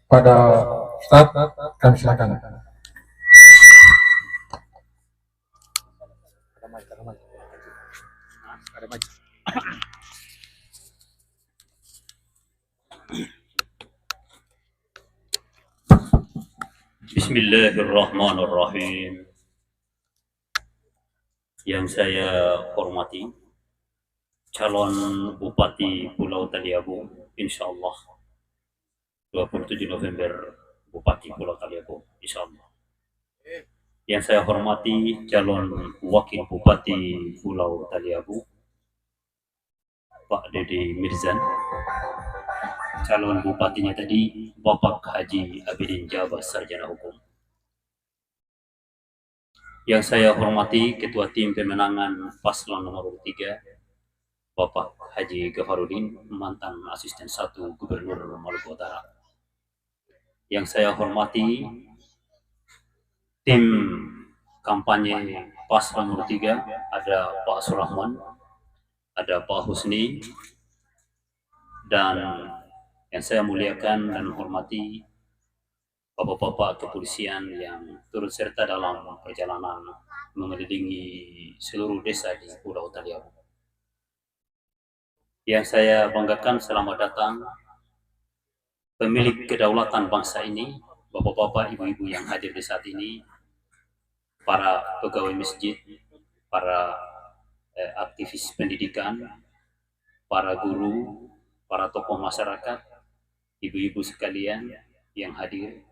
pada Ustaz, kami silakan. Bismillahirrahmanirrahim. Yang saya hormati calon Bupati Pulau Taliabu, insya Allah 27 November Bupati Pulau Taliabu, insya Allah. Yang saya hormati calon Wakil Bupati Pulau Taliabu, Pak Dede Mirzan. Calon bupatinya tadi Bapak Haji Abidin Jabar, Sarjana Hukum. Yang saya hormati Ketua Tim Pemenangan Paslon nomor 3, Bapak Haji Gafarudin, mantan Asisten 1 Gubernur Maluku Utara. Yang saya hormati tim kampanye Paslon nomor 3, ada Pak Surahman, ada Pak Husni, dan yang saya muliakan dan hormati bapak-bapak kepolisian yang turut serta dalam perjalanan mengelilingi seluruh desa di Pulau Taliabu. Yang saya banggakan, selamat datang pemilik kedaulatan bangsa ini, bapak-bapak, ibu-ibu yang hadir di saat ini, para pegawai masjid, para aktivis pendidikan, para guru, para tokoh masyarakat, ibu-ibu sekalian yang hadir.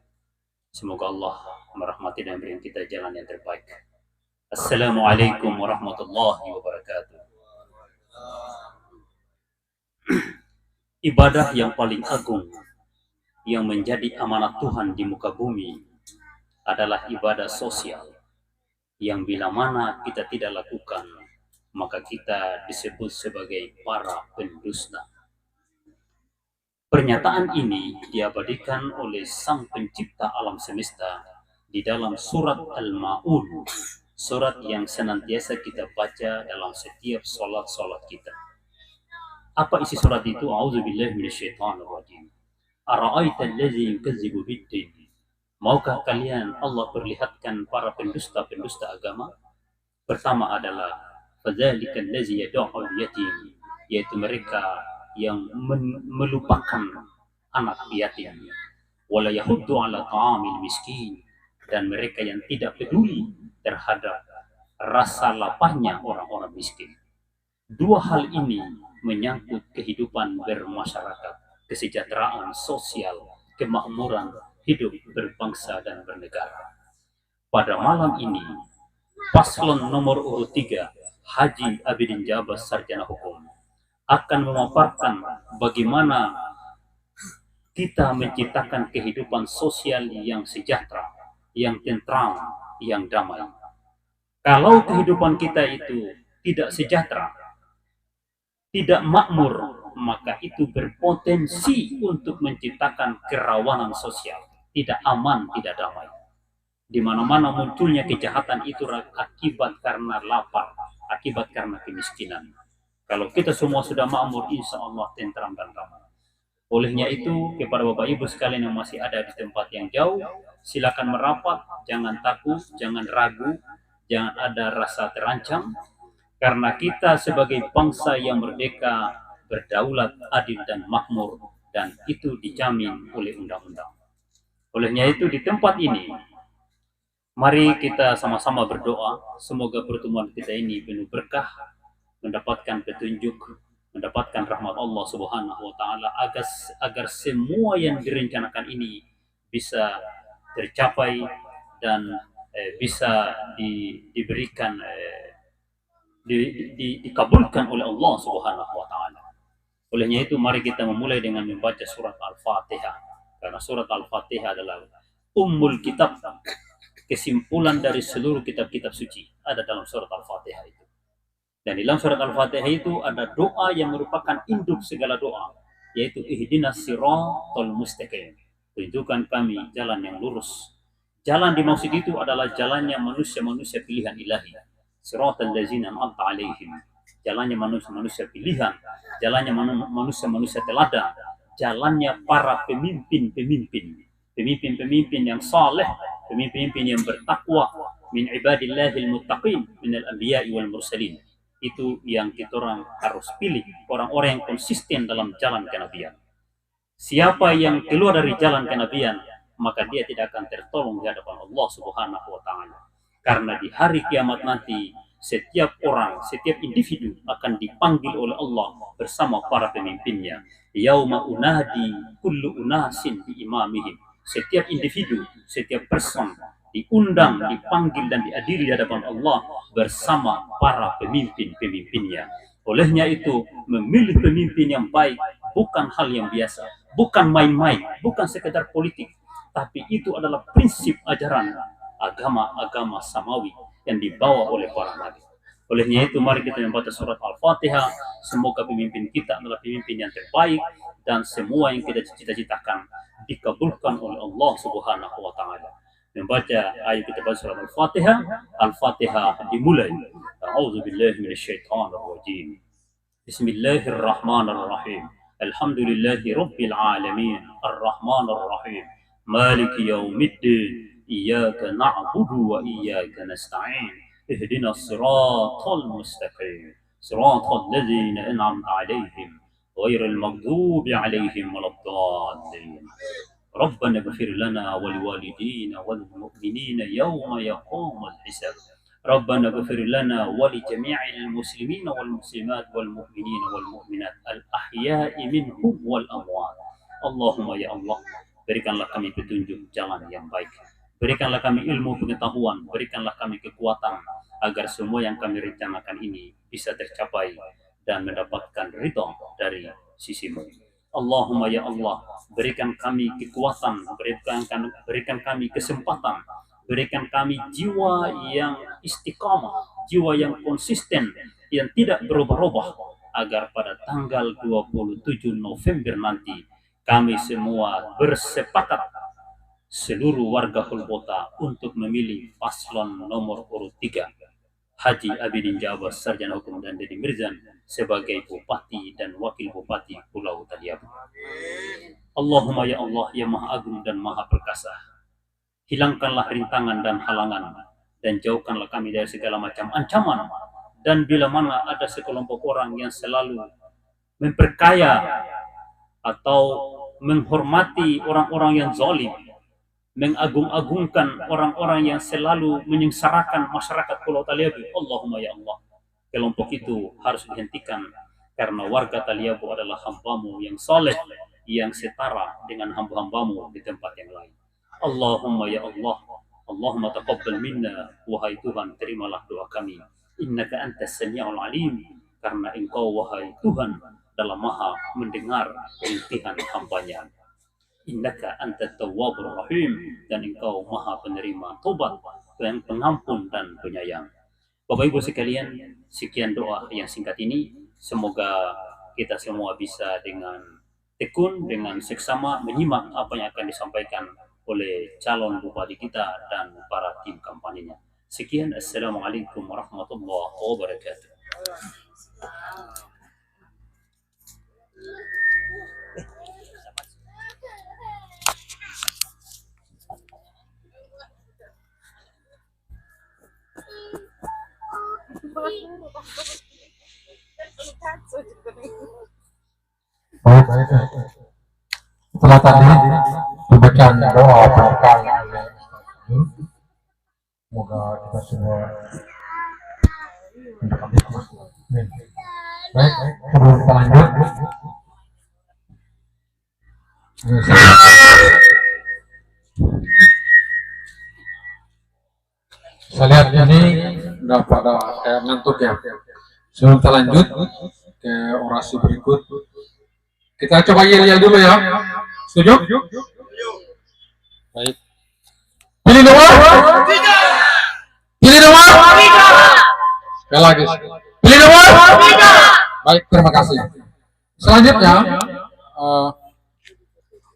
Semoga Allah merahmati dan beri kita jalan yang terbaik. Assalamualaikum warahmatullahi wabarakatuh. Ibadah yang paling agung yang menjadi amanat Tuhan di muka bumi adalah ibadah sosial, yang bila mana kita tidak lakukan, maka kita disebut sebagai para pendusta. Pernyataan ini diabadikan oleh Sang Pencipta alam semesta di dalam surat Al-Ma'un, surat yang senantiasa kita baca dalam setiap sholat kita. Apa isi surat itu? A'udzubillahi minasyaitonirrajim. Ara'aita allazi yukazzibu biddin. Maukah kalian Allah perlihatkan para pendusta agama? Pertama adalah fadzalika allazi yad'ul yatim, yaitu mereka yang melupakan anak yatim, wala yahuddu ala ta'amil miskin, dan mereka yang tidak peduli terhadap rasa laparnya orang-orang miskin. Dua hal ini menyangkut kehidupan bermasyarakat, kesejahteraan sosial, kemakmuran hidup berbangsa dan bernegara. Pada malam ini, paslon nomor urut 3, Haji Abidin Jabar, Sarjana Hukum, akan memaparkan bagaimana kita menciptakan kehidupan sosial yang sejahtera, yang tentram, yang damai. Kalau kehidupan kita itu tidak sejahtera, tidak makmur, maka itu berpotensi untuk menciptakan kerawanan sosial, tidak aman, tidak damai. Di mana-mana munculnya kejahatan itu akibat karena lapar, akibat karena kemiskinan. Kalau kita semua sudah makmur, insya Allah tentram dan damai. Olehnya itu, kepada Bapak Ibu sekalian yang masih ada di tempat yang jauh, silakan merapat, jangan takut, jangan ragu, jangan ada rasa terancam, karena kita sebagai bangsa yang merdeka, berdaulat, adil dan makmur, dan itu dijamin oleh undang-undang. Olehnya itu, di tempat ini, mari kita sama-sama berdoa, semoga pertemuan kita ini penuh berkah, mendapatkan petunjuk, mendapatkan rahmat Allah Subhanahu wa taala, agar semua yang direncanakan ini bisa tercapai dan bisa diberikan dikabulkan oleh Allah Subhanahu wa taala. Olehnya itu, mari kita memulai dengan membaca surat Al-Fatihah, karena surat Al-Fatihah adalah ummul kitab, kesimpulan dari seluruh kitab-kitab suci ada dalam surat Al-Fatihah itu. Dan dalam surat Al-Fatihah itu ada doa yang merupakan induk segala doa, yaitu ihdinas siratal mustaqim, tunjukkan kami jalan yang lurus. Jalan dimaksud itu adalah jalannya manusia-manusia pilihan ilahi, siratal ladzina an'amta alaihim, jalannya manusia-manusia pilihan, jalannya manusia-manusia teladan, jalannya para pemimpin-pemimpin, pemimpin-pemimpin yang saleh, pemimpin-pemimpin yang bertakwa, min ibadillahil muttaqin minal anbiya'i wal mursalin. Itu yang kita orang harus pilih, orang-orang yang konsisten dalam jalan kenabian. Siapa yang keluar dari jalan kenabian, maka dia tidak akan tertolong di hadapan Allah Subhanahu wa taala. Karena di hari kiamat nanti setiap orang, setiap individu akan dipanggil oleh Allah bersama para pemimpinnya. Yauma unadi kullu unasin bi imamihim. Setiap individu, setiap person diundang, dipanggil dan dihadiri di hadapan Allah bersama para pemimpin-pemimpinnya. Olehnya itu, memilih pemimpin yang baik bukan hal yang biasa, bukan main-main, bukan sekedar politik, tapi itu adalah prinsip ajaran agama-agama samawi yang dibawa oleh para nabi. Olehnya itu, mari kita membaca surat Al-Fatihah. Semoga pemimpin kita adalah pemimpin yang terbaik dan semua yang kita cita-citakan dikabulkan oleh Allah Subhanahu wa taala. Membaca ayat kita baca surat Al-Fatihah. Al-Fatihah dimulai. A'udzubillahi minasyaitonir rajim. Bismillahirrahmanirrahim. Alhamdulillahi rabbil alamin. Arrahmanir rahim. Maliki yaumiddin. Iyyaka na'budu wa iyyaka nasta'in. Ihdinas siratal mustaqim. Siratal ladzina an'amta 'alaihim ghairil maghdubi 'alaihim waladdallin. ربنا اغفر لنا ولوالدينا والمؤمنين يوم يقوم الحساب. ربنا اغفر لنا ولجميع المسلمين والمسلمات والمؤمنين والمؤمنات الأحياء منهم والأموات. اللهم ya Allah, berikanlah kami petunjuk jalan yang baik. Berikanlah kami ilmu pengetahuan, berikanlah kami kekuatan agar semua yang kami rencanakan ini bisa tercapai dan mendapatkan ridha dari sisi-Mu. Allahumma ya Allah, berikan kami kekuatan, berikan kami kesempatan, berikan kami jiwa yang istiqamah, jiwa yang konsisten, yang tidak berubah-ubah, agar pada tanggal 27 November nanti kami semua bersepakat seluruh warga Hulbota untuk memilih paslon nomor urut 3, Haji Abidin Jabar, Sarjana Hukum dan Deddy Mirzan sebagai Bupati dan Wakil Bupati Pulau Taliabu. Allahumma ya Allah, yang Maha Agung dan Maha Perkasa, hilangkanlah rintangan dan halangan dan jauhkanlah kami dari segala macam ancaman. Dan bila mana ada sekelompok orang yang selalu memperkaya atau menghormati orang-orang yang zalim, mengagung-agungkan orang-orang yang selalu menyengsarakan masyarakat Pulau Taliabu, Allahumma ya Allah, kelompok itu harus dihentikan, karena warga Taliabu adalah hamba-Mu yang saleh, yang setara dengan hamba-hamba-Mu di tempat yang lain. Allahumma ya Allah, Allahumma taqabbal minna, wahai Tuhan, terimalah doa kami. Innaka antas sami'ul alim, karena Engkau wahai Tuhan dalam Maha mendengar rintihan hamba-Nya. Innaka antat tawwabur rahim, dan Engkau Maha penerima tobat, yang pengampun dan penyayang. Bapak Ibu sekalian, sekian doa yang singkat ini. Semoga kita semua bisa dengan tekun, dengan seksama menyimak apa yang akan disampaikan oleh calon bupati kita dan para tim kampanyenya. Sekian, assalamualaikum warahmatullahi wabarakatuh. Baik. Setelah tadi dibacakan doa berkah oleh semoga kita semua mendapat hikmah. Baik, sebelum kita lanjut, saya lihat ini udah pada kayak ngantuk ya. Sebelum kita lanjut ke orasi berikut, kita coba yel-yel dulu ya. Setuju? Baik. Pilih nomor 3. Pilih nomor 3. Sekali lagi. Pilih nomor 3. Baik, terima kasih. Selanjutnya,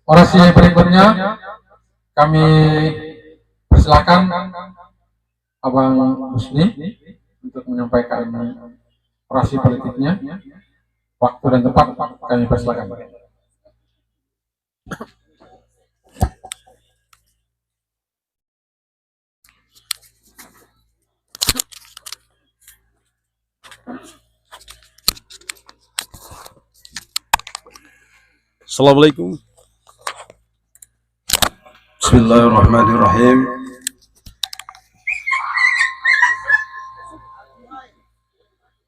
orasi berikutnya kami persilakan Abang Husni untuk menyampaikan orasi politiknya. Waktu dan tempat kami persilakan. Assalamualaikum. Bismillahirrahmanirrahim.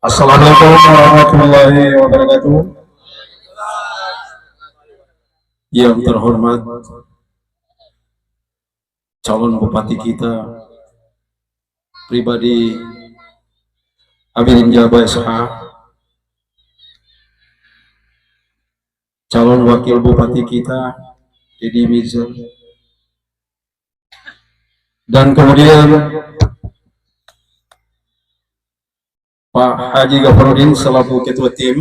Assalamualaikum warahmatullahi wabarakatuh. Yang terhormat calon bupati kita pribadi Amin Jaba SH, calon wakil bupati kita Deddy Mizar, dan kemudian Pak Haji Ghafarudin selaku ketua tim,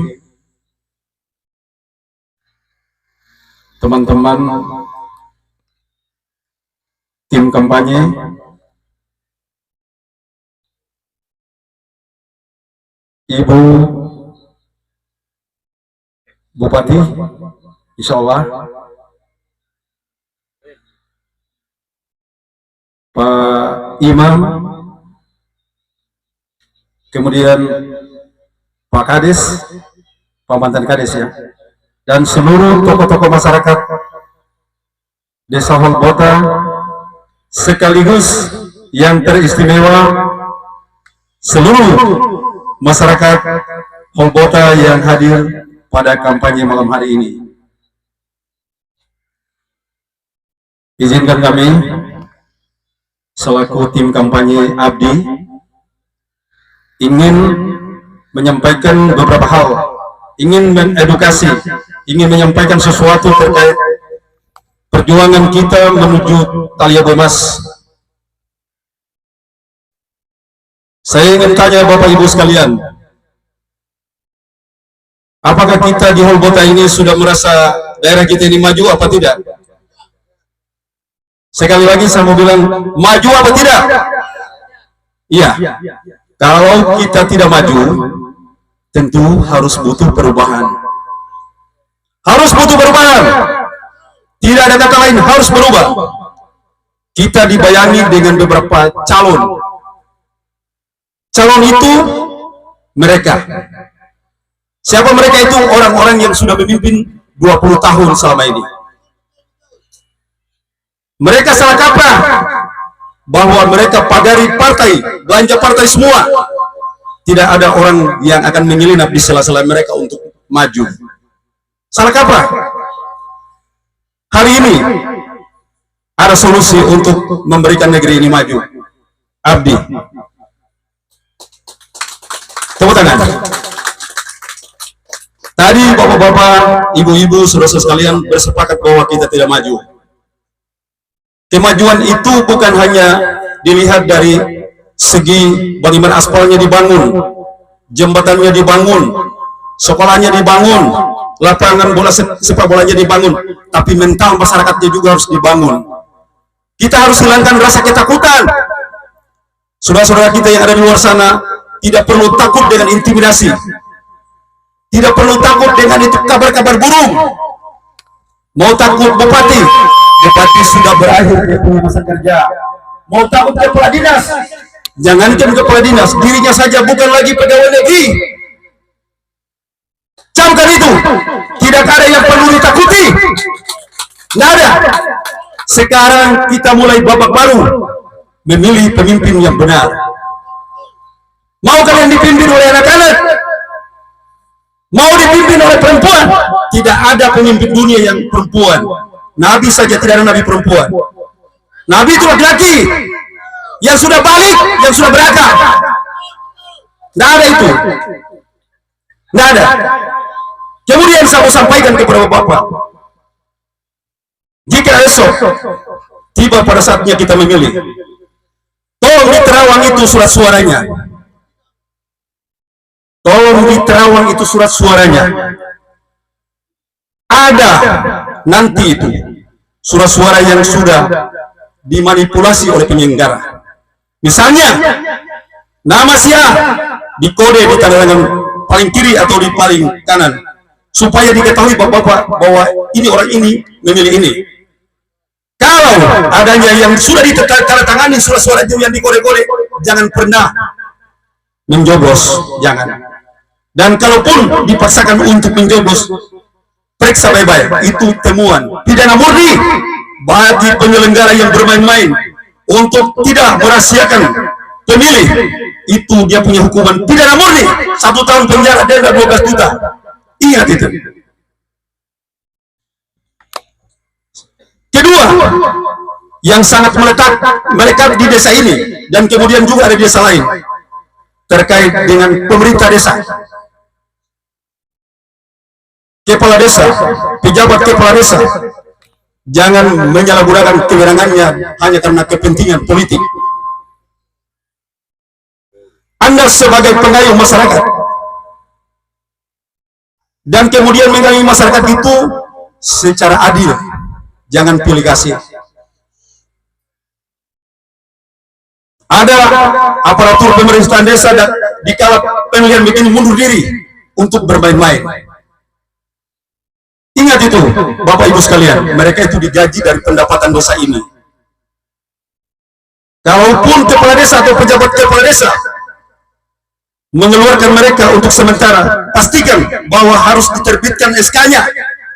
teman-teman tim kampanye, Ibu Bupati, insya Allah, Pak Imam, kemudian Pak Kades, Pak mantan Kades ya, dan seluruh tokoh-tokoh masyarakat Desa Holbota, sekaligus yang teristimewa seluruh masyarakat Holbota yang hadir pada kampanye malam hari ini. Izinkan kami selaku tim kampanye Abdi ingin menyampaikan beberapa hal, ingin mengedukasi, ingin menyampaikan sesuatu terkait perjuangan kita menuju Taliabu Emas. Saya ingin tanya Bapak Ibu sekalian, apakah kita di Holbota ini sudah merasa daerah kita ini maju apa tidak? Sekali lagi saya mau bilang, maju apa tidak? Iya. Kalau kita tidak maju, tentu harus butuh perubahan. Harus butuh perubahan. Tidak ada kata lain, harus berubah. Kita dibayangi dengan beberapa calon. Calon itu mereka. Siapa mereka itu? Orang-orang yang sudah memimpin 20 tahun selama ini. Mereka salah kaprah bahwa mereka pagari partai, belanja partai semua. Tidak ada orang yang akan menyelinap di sela-sela mereka untuk maju. Salah kaprah. Hari ini ada solusi untuk memberikan negeri ini maju. Abdi. Tepuk tangan. Tadi bapak-bapak, ibu-ibu, saudara-saudara sekalian bersepakat bahwa kita tidak maju. Kemajuan itu bukan hanya dilihat dari segi bagaimana aspalnya dibangun, jembatannya dibangun, sekolahnya dibangun, lapangan bola sepak bolanya dibangun, tapi mental masyarakatnya juga harus dibangun. Kita harus hilangkan rasa ketakutan. Saudara-saudara kita yang ada di luar sana tidak perlu takut dengan intimidasi, tidak perlu takut dengan itu kabar-kabar burung. Mau takut bupati sudah berakhir dia punya masa kerja. Mau takut kepala dinas, jangankan kepala dinas, dirinya saja bukan lagi pegawai negeri. Camkan itu, tidak ada yang perlu ditakuti. Tidak ada. Sekarang kita mulai babak baru, memilih pemimpin yang benar. Mau kalian dipimpin oleh anak-anak? Mau dipimpin oleh perempuan? Tidak ada pemimpin dunia yang perempuan. Nabi saja tidak ada nabi perempuan. Nabi itu laki-laki yang sudah balik, yang sudah berakal. Tidak ada itu. Tidak ada. Kemudian saya mau sampaikan kepada bapak, jika esok tiba pada saatnya kita memilih, tolong di Terawang itu surat suaranya. Tolong di Terawang itu surat suaranya. Ada nanti itu surat suara yang sudah dimanipulasi oleh penyelenggara. Misalnya nama siapa dikode di tanda tangan paling kiri atau di paling kanan, supaya diketahui bapak-bapak bahwa ini orang ini memilih ini. Kalau adanya yang sudah ditandatangani surat suara itu yang dikode-kode, jangan pernah mencoblos, jangan. Dan kalaupun dipaksakan untuk mencoblos, periksa baik-baik. Itu temuan pidana murni bagi penyelenggara yang bermain-main untuk tidak merahasiakan pemilih. Itu dia punya hukuman pidana murni, 1 tahun penjara, denda 12 juta. Ingat itu. Kedua, yang sangat melekat di desa ini dan kemudian juga ada di desa lain, terkait dengan pemerintah desa, kepala desa, pejabat kepala desa, jangan menyalahgunakan kewenangannya hanya karena kepentingan politik. Anda sebagai pengayuh masyarakat dan kemudian mengayomi masyarakat itu secara adil, jangan pilih kasih. Ada aparatur pemerintahan desa dan di kala pemilihan begini mundur diri untuk bermain-main. Ingat itu, Bapak Ibu sekalian, mereka itu digaji dari pendapatan desa ini. Kalaupun kepala desa atau pejabat kepala desa mengeluarkan mereka untuk sementara, pastikan bahwa harus diterbitkan SK-nya,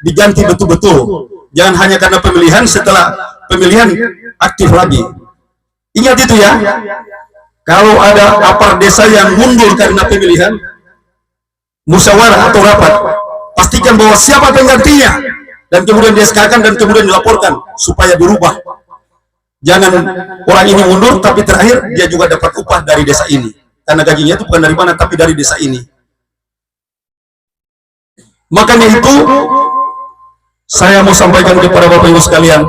diganti betul-betul. Jangan hanya karena pemilihan, setelah pemilihan aktif lagi. Ingat itu ya. Kalau ada aparat desa yang mundur karena pemilihan, musyawarah atau rapat, pastikan bahwa siapa penggantinya, dan kemudian di-SK-kan dan kemudian dilaporkan supaya dirubah. Jangan orang ini mundur tapi terakhir dia juga dapat upah dari desa ini, karena gajinya itu bukan dari mana tapi dari desa ini. Makanya itu saya mau sampaikan kepada Bapak Ibu sekalian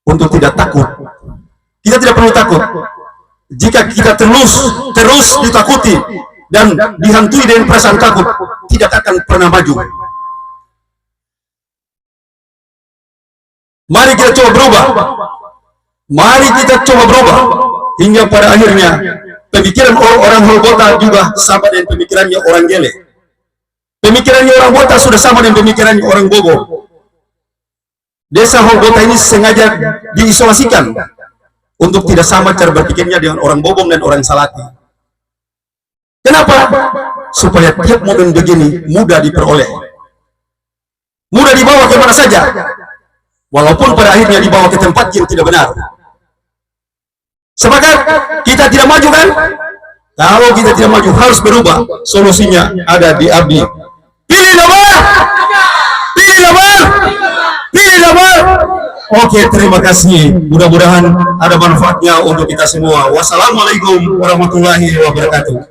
untuk tidak takut. Kita tidak perlu takut. Jika kita terus ditakuti dan dihantui dengan perasaan takut, tidak akan pernah maju. Mari kita coba berubah. Mari kita coba berubah hingga pada akhirnya pemikiran orang Holbota juga sama dengan pemikirannya orang Gele. Pemikirannya orang Bota sudah sama dengan pemikirannya orang Bogo. Desa Holbota ini sengaja diisolasikan untuk tidak sama cara berpikirnya dengan orang Bobong dan orang Salati. Kenapa? Supaya tiap momen begini mudah diperoleh, mudah dibawa kemana saja, walaupun pada akhirnya dibawa ke tempat yang tidak benar. Sepakat? Kita tidak maju kan? Kalau kita tidak maju harus berubah. Solusinya ada di Abdi. Pilih nomor, pilih nomor, pilih nomor. Oke, terima kasih. Mudah-mudahan ada manfaatnya untuk kita semua. Wassalamualaikum warahmatullahi wabarakatuh.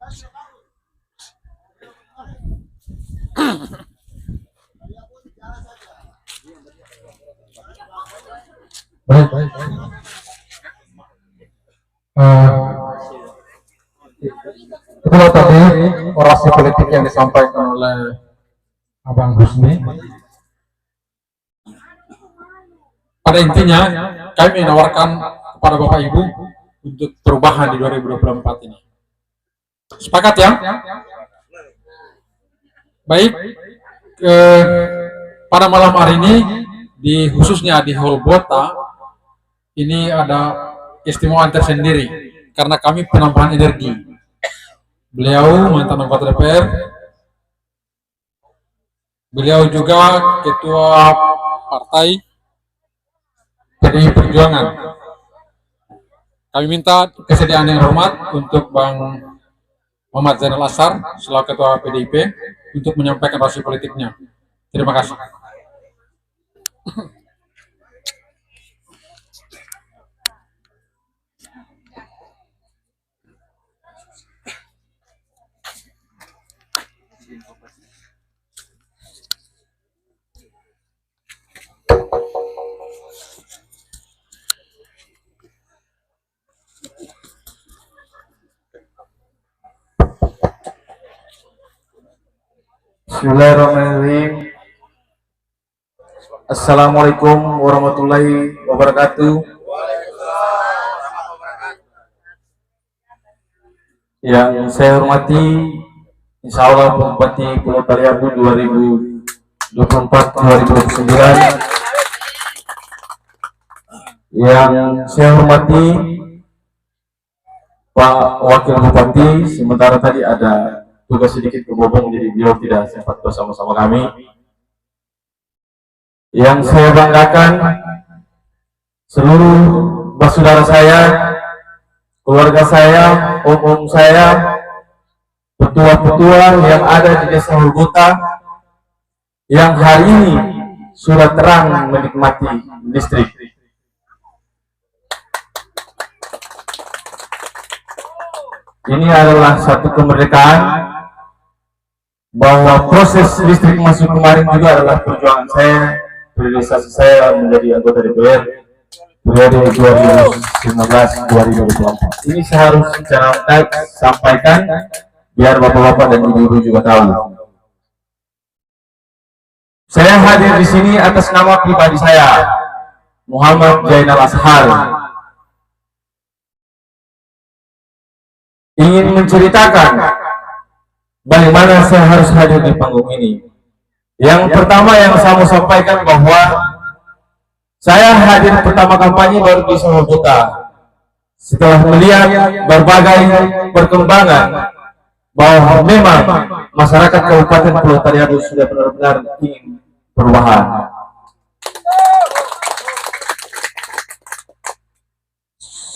Bisa. Baik. Itulah tadi orasi politik yang disampaikan oleh Abang Husni. Pada intinya, kami menawarkan kepada Bapak Ibu untuk perubahan di 2024 ini. Sepakat ya? Baik, pada malam hari ini, khususnya di Holbota, ini ada keistimewaan tersendiri, karena kami penambahan energi. Beliau mantan anggota DPR, beliau juga ketua partai PDI Perjuangan. Kami minta kesediaan yang hormat untuk Bang Muhammad Zainal Ashar selaku ketua PDIP untuk menyampaikan orasi politiknya. Terima kasih. Bismillahirrahmanirrahim. Assalamualaikum warahmatullahi wabarakatuh. Yang saya hormati, Insya Allah Bupati Pulau Taliabu 2024-2029. Yang saya hormati Pak Wakil Bupati, sementara tadi ada tugas sedikit kebobong, jadi beliau tidak sempat bersama-sama kami. Yang saya banggakan, seluruh saudara saya, keluarga saya, om saya, petua-petua yang ada di Desa Hulguta, yang hari ini sudah terang menikmati listrik. Ini adalah satu kemerdekaan, bahwa proses listrik masuk kemarin juga adalah perjuangan saya, priorisasi saya menjadi anggota DPR periode 2019-2024. Ini saya harus secara sampaikan biar bapak-bapak dan ibu-ibu juga tahu. Saya hadir di sini atas nama pribadi saya, Muhammad Jainal Ashar, ingin menceritakan bagaimana saya harus hadir di panggung ini. Yang pertama yang saya mau sampaikan bahwa saya hadir pertama kampanye baru di Hulguta. Setelah melihat berbagai perkembangan bahwa memang masyarakat Kabupaten Pulau Taliabu sudah benar-benar ingin perubahan.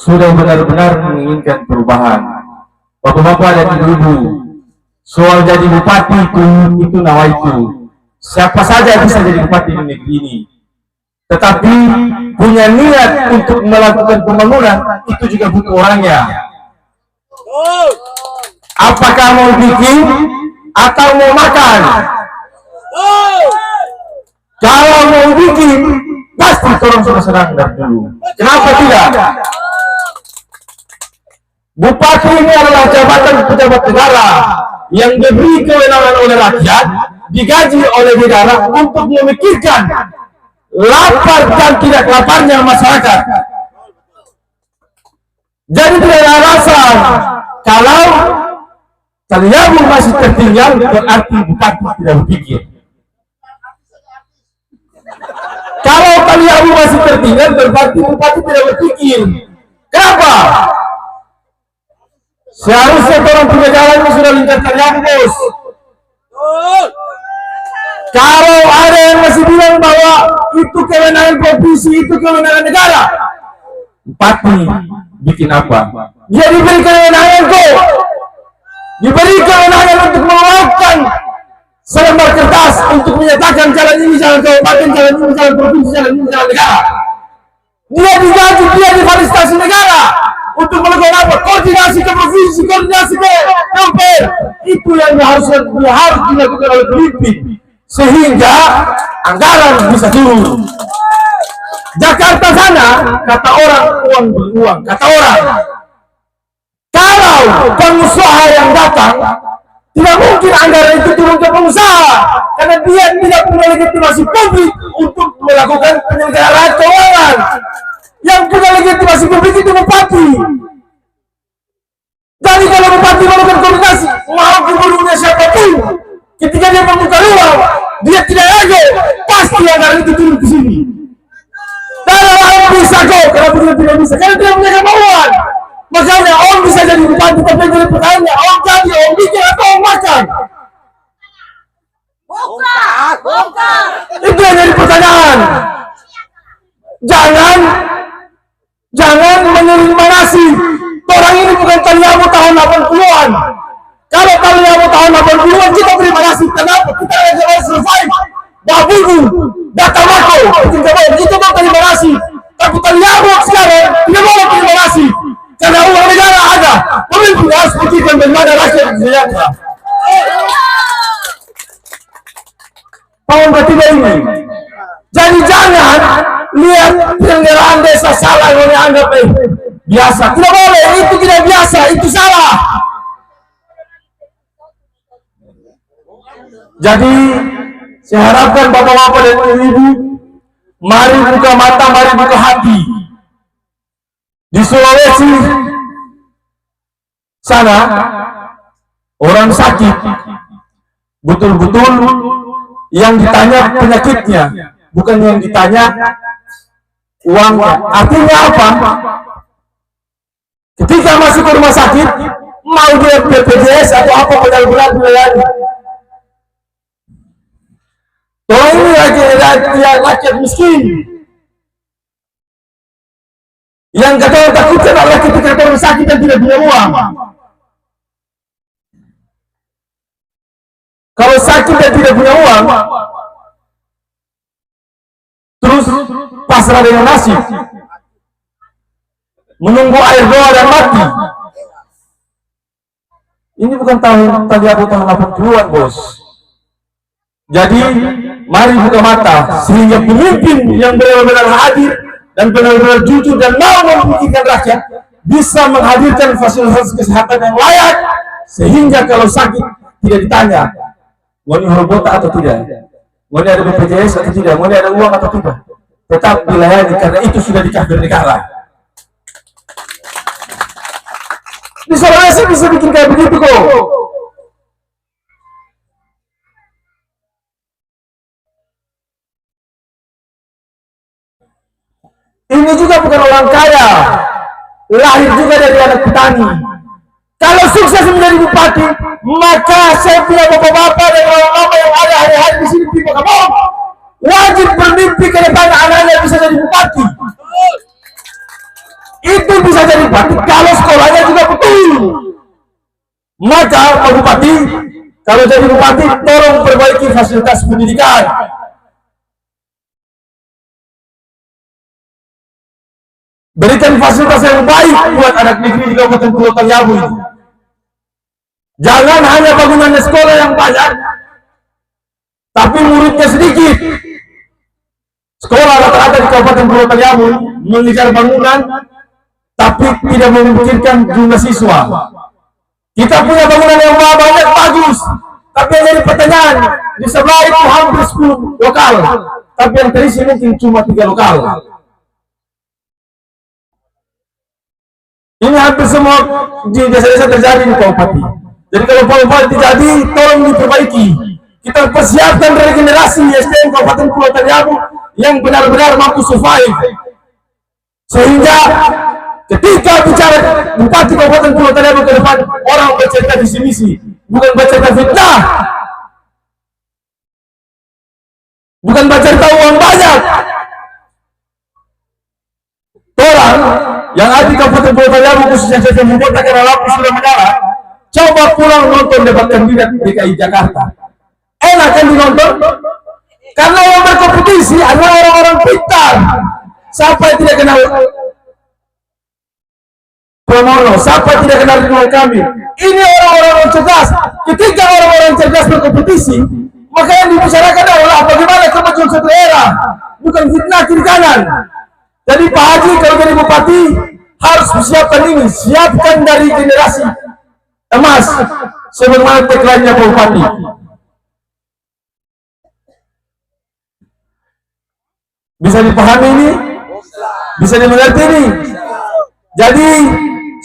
Sudah benar-benar menginginkan perubahan. Bapak-bapak dan ibu-ibu, soal jadi bupati itu nawaitu. Siapa saja bisa jadi bupati di negeri ini. Tetapi punya niat untuk melakukan pembangunan itu juga butuh orangnya. Apakah mau bikin atau mau makan? Kalau mau bikin, pasti orang sudah sedang dari dulu. Kenapa tidak? Bupati ini adalah jabatan pejabat negara yang diberi kewenangan oleh rakyat, digaji oleh negara untuk memikirkan lapar dan tidak laparnya masyarakat. Jadi tidak ada alasan kalau Taliabu masih tertinggal berarti bupati tidak berpikir. Kalau Taliabu masih tertinggal berarti bupati tidak berpikir. Kenapa? Seharusnya orang punya jalan yang sudah lingkar Taliabu, bos. Kalau ada yang masih bilang bahwa itu kewenangan provinsi, itu kewenangan negara, bupati bikin apa? Dia diberi kewenangan kok, diberi kewenangan untuk mengeluarkan selembar kertas untuk menyatakan jalan ini jalan kabupaten, jalan ini jalan provinsi, jalan ini jalan negara. Dia digaji, dia difasilitasi negara untuk melakukan apa? Koordinasi ke provinsi, koordinasi ke kampung. Itu yang harus dilakukan oleh pemimpin sehingga anggaran bisa turun. Jakarta sana kata orang uang beli uang, kata orang. Kalau pengusaha yang datang, tidak mungkin anggaran itu turun ke pengusaha karena dia tidak punya legitimasi publik untuk melakukan penyelenggaraan keuangan. Yang punya legitimasi publik itu bupati. Jadi kalau bupati melakukan koordinasi, mau gubernurnya siapapun, ketika dia membuka ruang, dia tidak ego, pasti anggaran itu turun ke sini. Dan orang bisa kok, kenapa dia tidak bisa? Karena dia punya kemauan. Makanya orang bisa jadi bupati, tapi yang jadi pertanyaannya, orang jadi, orang bikin atau orang makan? Bukan. Itu yang jadi pertanyaan. Jangan menerima nasi. Orang ini bukan Taliabu tahun 80-an. Kalau Taliabu tahun 80-an kita terima nasi. Kenapa? Kita harus survive. Babugu, data mako, kita mau terima nasi. Tapi Taliabu sekarang tidak mau terima nasi. Karena uang negara ada. Pemimpin harus pikirkan bagaimana rakyat sejahtera. Tahun ketiga ini. Jadi jangan lihat penyelenggaraan desa salah yang dianggap biasa. Tidak boleh, itu tidak biasa, itu salah. Jadi saya harapkan bapak-bapak dan ibu, mari buka mata, mari buka hati. Di Sulawesi sana orang sakit betul-betul yang ditanya penyakitnya, bukan yang ditanya uangnya. Artinya apa? Ketika masuk ke rumah sakit, mau dia BPJS atau apa benar-benar dilayani. Tolong ini rakyat miskin. Yang kata takutkan adalah ketika orang sakit dan tidak punya uang. Kalau sakit dan tidak punya uang, terus pasrah dengan nasib, menunggu air doa dan mati. Ini bukan tahun 80-an, bos. Jadi mari buka mata sehingga pemimpin yang benar-benar hadir dan benar-benar jujur dan mau memikirkan rakyat bisa menghadirkan fasilitas kesehatan yang layak, sehingga kalau sakit tidak ditanya mau dihorobota atau tidak, mau ada BPJS atau tidak, mau ada uang atau tidak, tetap dilayani karena itu sudah dikafir negara. Di Sulawesi bisa bikin kayak begitu kok. Ini juga bukan orang kaya, lahir juga dari anak petani. Kalau sukses menjadi bupati, maka saya punya bapak-bapak dan mama yang ada hari-hari di sini di Kampung wajib bermimpi ke depan anaknya bisa jadi bupati. Itu bisa jadi bupati kalau sekolahnya juga betul. Maka Pak Bupati, kalau jadi bupati, tolong perbaiki fasilitas pendidikan. Berikan fasilitas yang baik buat anak negeri di Kabupaten Pulau Taliabu ini. Jangan hanya bangunan sekolah yang banyak, tapi muridnya sedikit. Sekolah rata-rata di Kabupaten Pulau Taliabu mengejar bangunan, tapi tidak memikirkan jumlah siswa. Kita punya bangunan yang banyak bagus, tapi yang jadi pertanyaan di sebelah itu hampir 10 lokal, tapi yang terisi mungkin cuma 3 lokal. Ini hampir semua di desa-desa terjadi di Kabupaten. Jadi kalau Kabupaten terjadi, tolong diperbaiki. Kita persiapkan regenerasi SDM Kabupaten Pulau Taliabu yang benar-benar mampu survive. Sehingga ketika bicara Bupati Kabupaten Pulau Taliabu ke depan, orang bercerita visi misi, bukan bercerita fitnah, bukan bercerita uang banyak. Orang yang ada di Kabupaten Pulau Taliabu khususnya saya membuat karena lampu sudah menyala, coba pulang nonton debat kandidat DKI Jakarta. Enak kan dinonton? Karena yang berkompetisi adalah orang-orang pintar. Siapa yang tidak kenal Pramono? Siapa yang tidak kenal Ridwan Kamil? Ini orang-orang yang cerdas. Ketika orang-orang yang cerdas berkompetisi, maka yang dibicarakan adalah bagaimana kemajuan satu era, bukan fitnah kiri kanan. Jadi Pak Haji kalau jadi bupati harus siapkan ini, siapkan dari generasi emas sebagaimana tagline-nya Pak Bupati. Bisa dipahami ini? Bisa dimengerti ini? Jadi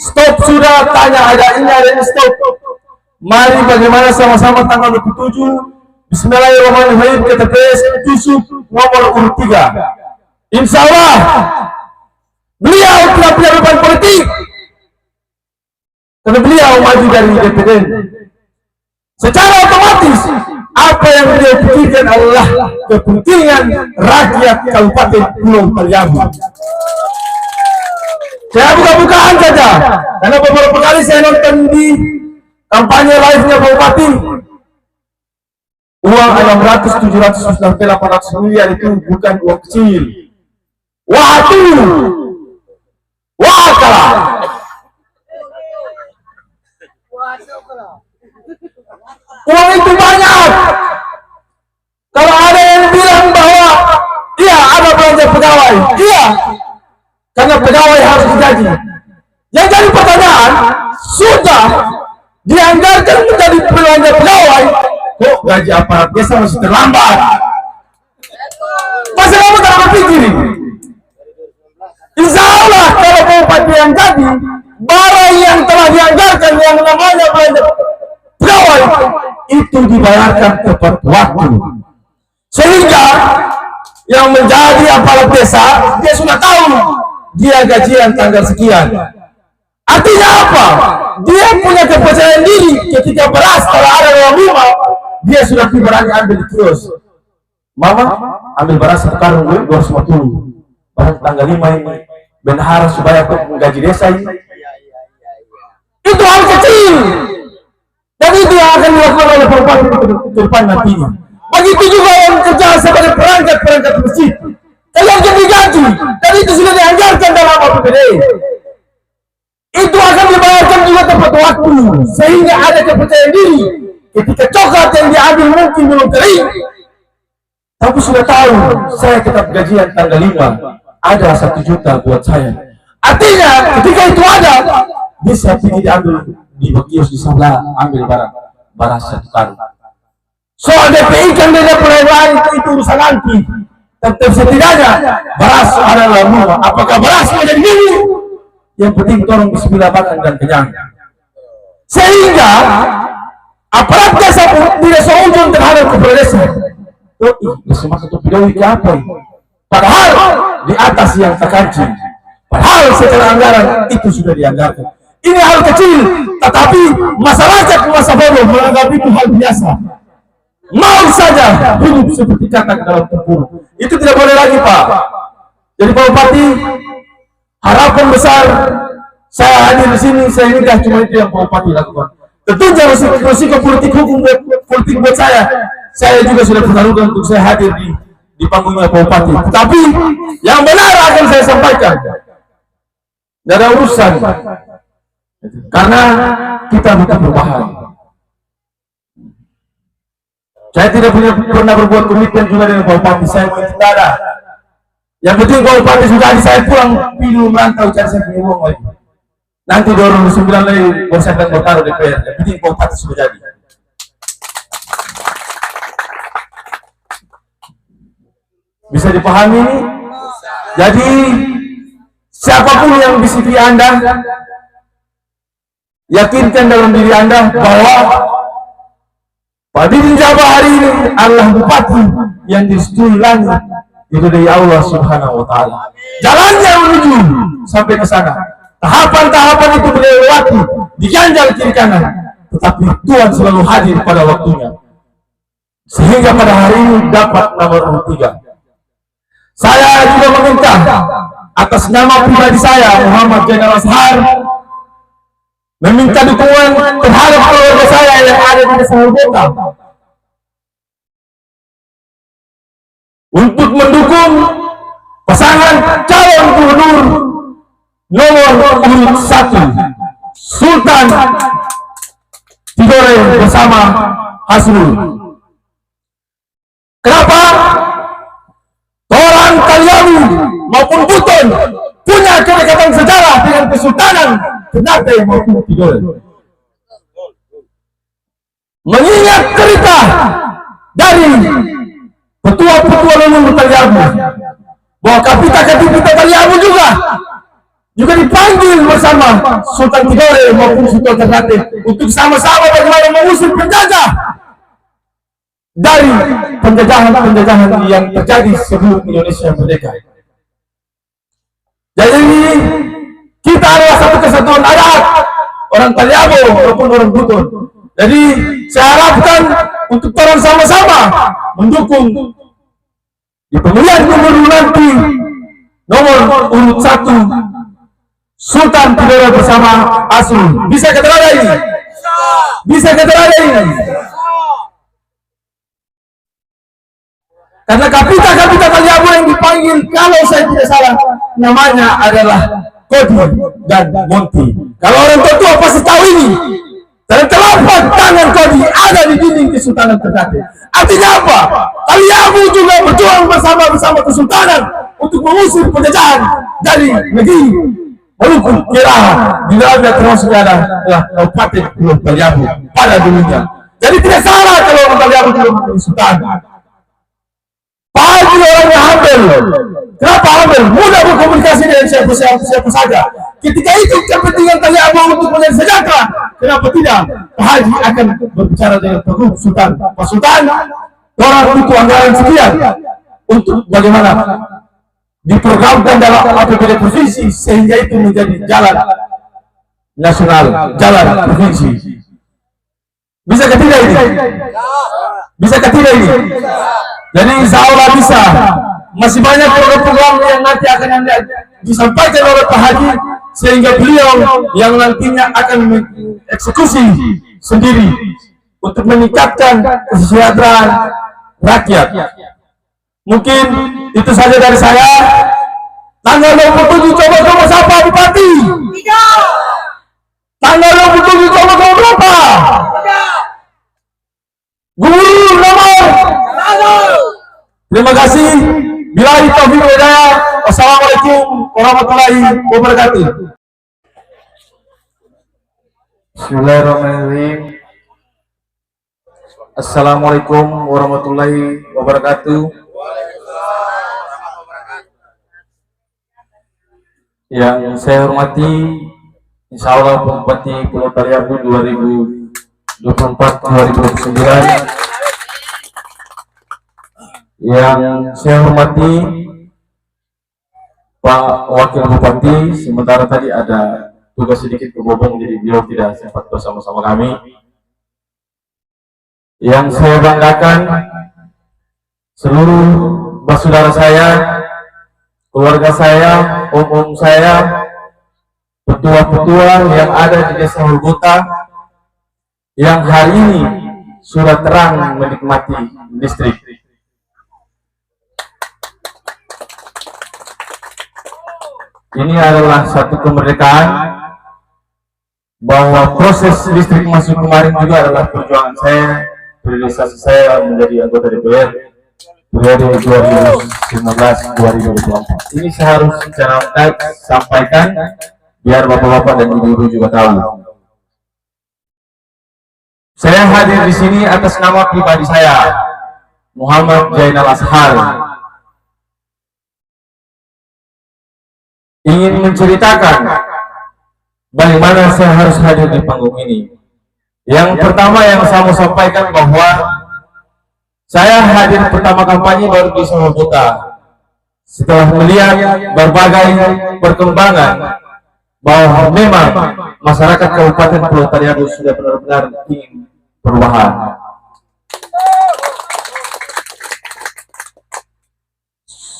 stop sudah, tanya ada ini ada ini, stop. Mari bagaimana sama-sama tanggal 27 Bismillahirrahmanirrahim ke TPS Tusuk nomor urut 3. Insya Allah beliau tidak punya beban politik karena beliau maju dari independen. Secara otomatis apa yang beliau pikirkan adalah kepentingan rakyat Kabupaten Pulau Taliabu. Saya buka-bukaan saja karena beberapa kali saya nonton di kampanye live-nya Pak Bupati. Uang 600, 700, sampai 800 miliar itu bukan uang kecil. Uang itu banyak. Kalau ada yang bilang bahwa iya ada belanja pegawai, iya, karena pegawai harus digaji. Yang jadi pertanyaan, sudah dianggarkan menjadi belanja pegawai, kok gaji aparat desa masih terlambat. Masa kamu tak berpikir? Insya Allah kalau bupati yang jadi, barang yang telah dianggarkan yang namanya belanja pegawai itu dibayarkan tepat waktu, sehingga yang menjadi aparat desa dia sudah tahu dia gajian tanggal sekian. Artinya apa? Dia punya kepercayaan diri ketika beras kalau ada dalam rumah, dia sudah berani ambil di kios. Mama ambil beras sekarang 250, barang tanggal 5 ini benar supaya untuk menggaji desa ini. Itu hal kecil, dan itu yang akan dilakukan oleh bupati ke depan nantinya. Begitu juga yang kerja sebagai perangkat masjid, kalian digaji, dan itu sudah dianggarkan dalam APBD. Itu akan dibayarkan juga tepat waktu, sehingga ada kepercayaan diri ketika coklat yang diambil mungkin belum kering, tapi sudah tahu saya tetap gajian tanggal 5, ada 1 juta buat saya. Artinya ketika itu ada, bisa pergi diambil di kios di sebelah, ambil beras 1 karung. Soal DPI kan beda perayaan itu urusan nanti. Tapi setidaknya beras ada dalam rumah. Apakah beras menjadi milik? Yang penting tolong bismillah makan dan kenyang. Sehingga aparat desa pun tidak seujung terhadap kepala desa. Desa makan itu pegawai ke apa? Padahal di atas yang terkancing. Padahal secara anggaran itu sudah dianggarkan. Ini hal kecil, tetapi masyarakat masa bodoh menganggap itu hal biasa. Mau saja hidup seperti katak dalam tempurung. Itu tidak boleh lagi, Pak. Jadi Pak Bupati, harapan besar saya hadir di sini, saya nikah cuma itu yang Pak Bupati lakukan. Tentunya risiko politik hukum politik buat saya juga sudah pertaruhkan untuk saya hadir di panggungnya Pak Bupati. Tetapi yang benar akan saya sampaikan. Tidak ada urusan, karena kita bukan berbahan. Saya tidak pernah berbuat komitmen juga dengan Pak Bupati. Saya mau tidak ada. Yang penting Pak Bupati sudah di saya pulang pilu merantau cari saya punya uang lagi. Nanti 2009 lagi baru saya akan bertaruh DPR. Yang penting Pak Bupati sudah jadi. Bisa dipahami ini? Jadi siapapun yang bisipi Anda, yakinkan dalam diri Anda bahwa Pak Didin Jabar hari ini adalah bupati yang direstui langit itu dari Allah Subhanahu wa Ta'ala. Jalannya menuju sampai ke sana, tahapan-tahapan itu beliau lewati, diganjal kiri kanan, tetapi Tuhan selalu hadir pada waktunya, sehingga pada hari ini dapat nomor 3. Saya juga meminta atas nama pribadi saya, Muhammad Zainal Ashar, meminta dukungan terhadap keluarga saya yang ada di desa Hurboka untuk mendukung pasangan calon gubernur nomor urut 1 Sultan Tidore bersama Hasrul. Kenapa? Orang Kalyabu maupun Buton punya kedekatan sejarah dengan Kesultanan Ternate maupun Tidore. Mengingat cerita dari petua-petua leluhur Kalyabu bahwa kapita-kapita Kalyabu juga dipanggil bersama Sultan Tidore maupun Sultan Ternate untuk sama-sama bagaimana mengusir penjajah dari penjajahan yang terjadi sebelum Indonesia merdeka. Jadi kita adalah satu kesatuan adat orang Kalyabu maupun orang Buton. Jadi saya harapkan untuk orang sama-sama mendukung di pemilihan gubernur nanti nomor urut 1 Sultan Tidore bersama Hasrul. Bisa keterangan ini? Bisa keterangan ini? Karena kapita-kapita Kalyabu yang dipanggil, kalau saya tidak salah, namanya adalah Kodi dan Monti. Kalau orang tua pasti tahu ini. Dan telapak tangan Kodi ada di dinding Kesultanan Ternate. Artinya apa? Kalyabu juga berjuang bersama Kesultanan untuk mengusir penjajahan dari negeri Maluku Kiraha. Di dalamnya termasuk adalah Kabupaten Pulau Kalyabu pada dulunya. Jadi tidak salah kalau orang Taliabu tidak menjadi sultan. Pak Haji orangnya humble. Kenapa humble? Mudah berkomunikasi dengan siapa saja. Ketika itu kepentingan Taliabu untuk menjadi sejahtera, kenapa tidak? Pak Haji akan berbicara dengan Pak Sultan. Pak Sultan, orang butuh anggaran sekian untuk bagaimana diprogramkan dalam APBD provinsi sehingga itu menjadi jalan nasional, jalan provinsi. Bisa ke tidak ini? Bisa ke tidak ini? Jadi insya Allah bisa. Masih banyak program-program yang nanti akan disampaikan oleh Pak Haji sehingga beliau yang nantinya akan mengeksekusi sendiri untuk meningkatkan kesejahteraan rakyat. Mungkin itu saja dari saya. Tanggal 27 coba-coba siapa Bupati? Tanggal 27 coba-coba berapa? Guru nomor. Terima kasih. Billahi taufiq wal hidayah. Wassalamualaikum warahmatullahi wabarakatuh. Bismillahirrahmanirrahim. Assalamualaikum warahmatullahi wabarakatuh. Yang saya hormati, insya Allah Bupati Pulau Taliabu 2024-2029. Yang saya hormati Pak Wakil Bupati, sementara tadi ada tugas sedikit kebobong, jadi beliau tidak sempat bersama-sama kami. Yang saya banggakan, seluruh saudara saya, keluarga saya, om-om saya, petua-petua yang ada di Desa Hulbuta, yang hari ini sudah terang menikmati listrik. Ini adalah satu kemerdekaan, bahwa proses listrik masuk kemarin juga adalah perjuangan saya, priorisasi saya menjadi anggota DPR periode 2019-2024. Ini saya harus secara lengkap sampaikan biar bapak-bapak dan ibu-ibu juga tahu. Saya hadir di sini atas nama pribadi saya, Muhammad Jainal Ashar, ingin menceritakan bagaimana saya harus hadir di panggung ini. Yang pertama yang saya mau sampaikan bahwa saya hadir pertama kampanye baru di Hulbuta. Setelah melihat berbagai perkembangan bahwa memang masyarakat Kabupaten Pulau Taliabu sudah benar-benar ingin perubahan.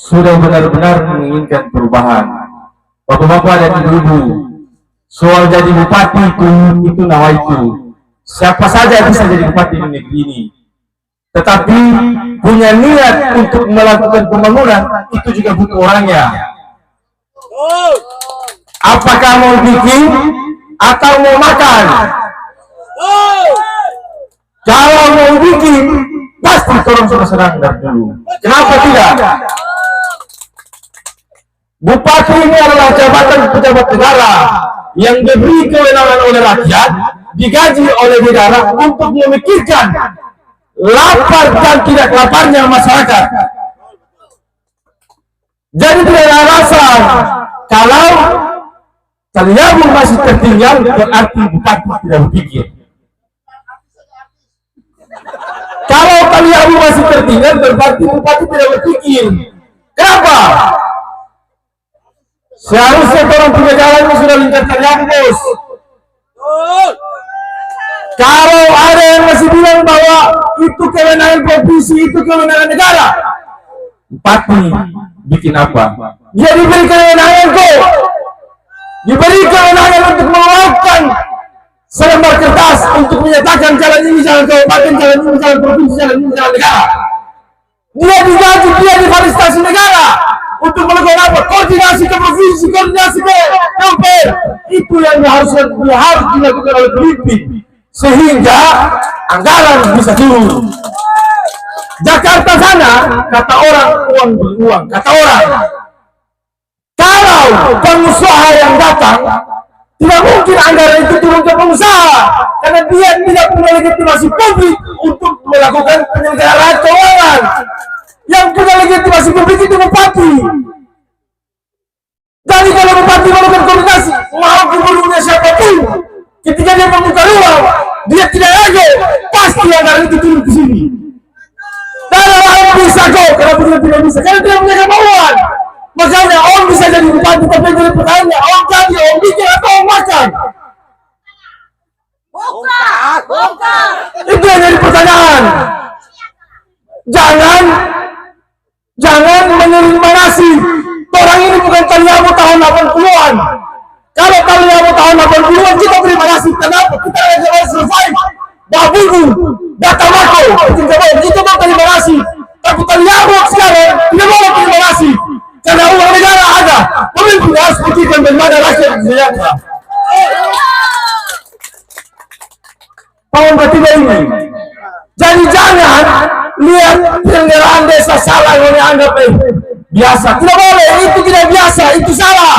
Sudah benar-benar menginginkan perubahan. Bapak-bapak dan ibu-ibu, soal jadi bupati itu nawaitu. Siapa saja bisa jadi bupati di negeri ini. Tetapi punya niat untuk melakukan pembangunan itu juga butuh orangnya. Apakah mau bikin atau mau makan? Kalau mau bikin, pasti orang sudah senang dari dulu. Kenapa tidak? Bupati ini adalah jabatan pejabat negara yang diberi kewenangan oleh rakyat, digaji oleh negara untuk memikirkan lapar dan tidak laparnya masyarakat. Jadi tidak ada alasan kalau Taliabu masih tertinggal berarti bupati tidak berpikir. Kalau Taliabu masih tertinggal berarti bupati tidak berpikir. Kenapa? Seharusnya orang punya jalan sudah lingkar Taliabu, bos. Kalau ada yang masih bilang bahwa itu kewenangan provinsi, itu kewenangan negara, bupati bikin apa? Dia diberi kewenangan kok, diberi kewenangan untuk mengeluarkan selembar kertas untuk menyatakan jalan ini jalan kabupaten, jalan ini jalan provinsi, jalan ini jalan negara. Dia digaji, dia difasilitasi negara untuk melakukan apa? Koordinasi ke provinsi, koordinasi ke kabupaten. Itu yang harus dilakukan oleh pemimpin sehingga anggaran bisa turun. Jakarta sana, kata orang, uang beruang. Kata orang, kalau pengusaha yang datang Tidak mungkin anggaran itu turun ke pengusaha karena dia tidak punya legitimasi publik untuk melakukan penyelenggaraan keuangan. Yang punya legitimasi publik itu bupati. Jadi kalau bupati melakukan koordinasi, mau gubernurnya siapapun, ketika dia membuka ruang, dia tidak ego, pasti anggaran itu turun ke sini. Dan orang bisa kok, kenapa dia tidak bisa? Karena dia punya kemauan. Makanya orang bisa jadi bupati, tapi jadi pertanyaan, orang jadi, orang bikin atau orang makan? Itu yang jadi pertanyaan. Jangan menerima nasib. Orang ini bukan Taliabu tahun 80-an. Kalau Taliabu tahun 80-an kita terima nasib. Kenapa? Kita harus survive. Babugu, data mako, itu mau terima nasib. Tapi Taliabu sekarang tidak mau terima nasib. Karena uang negara ada. Pemimpin harus pikirkan bagaimana rakyat sejahtera. Tahun ketiga ini. Jadi jangan lihat penyelenggaraan desa salah yang dianggap biasa. Tidak boleh, itu tidak biasa, itu salah.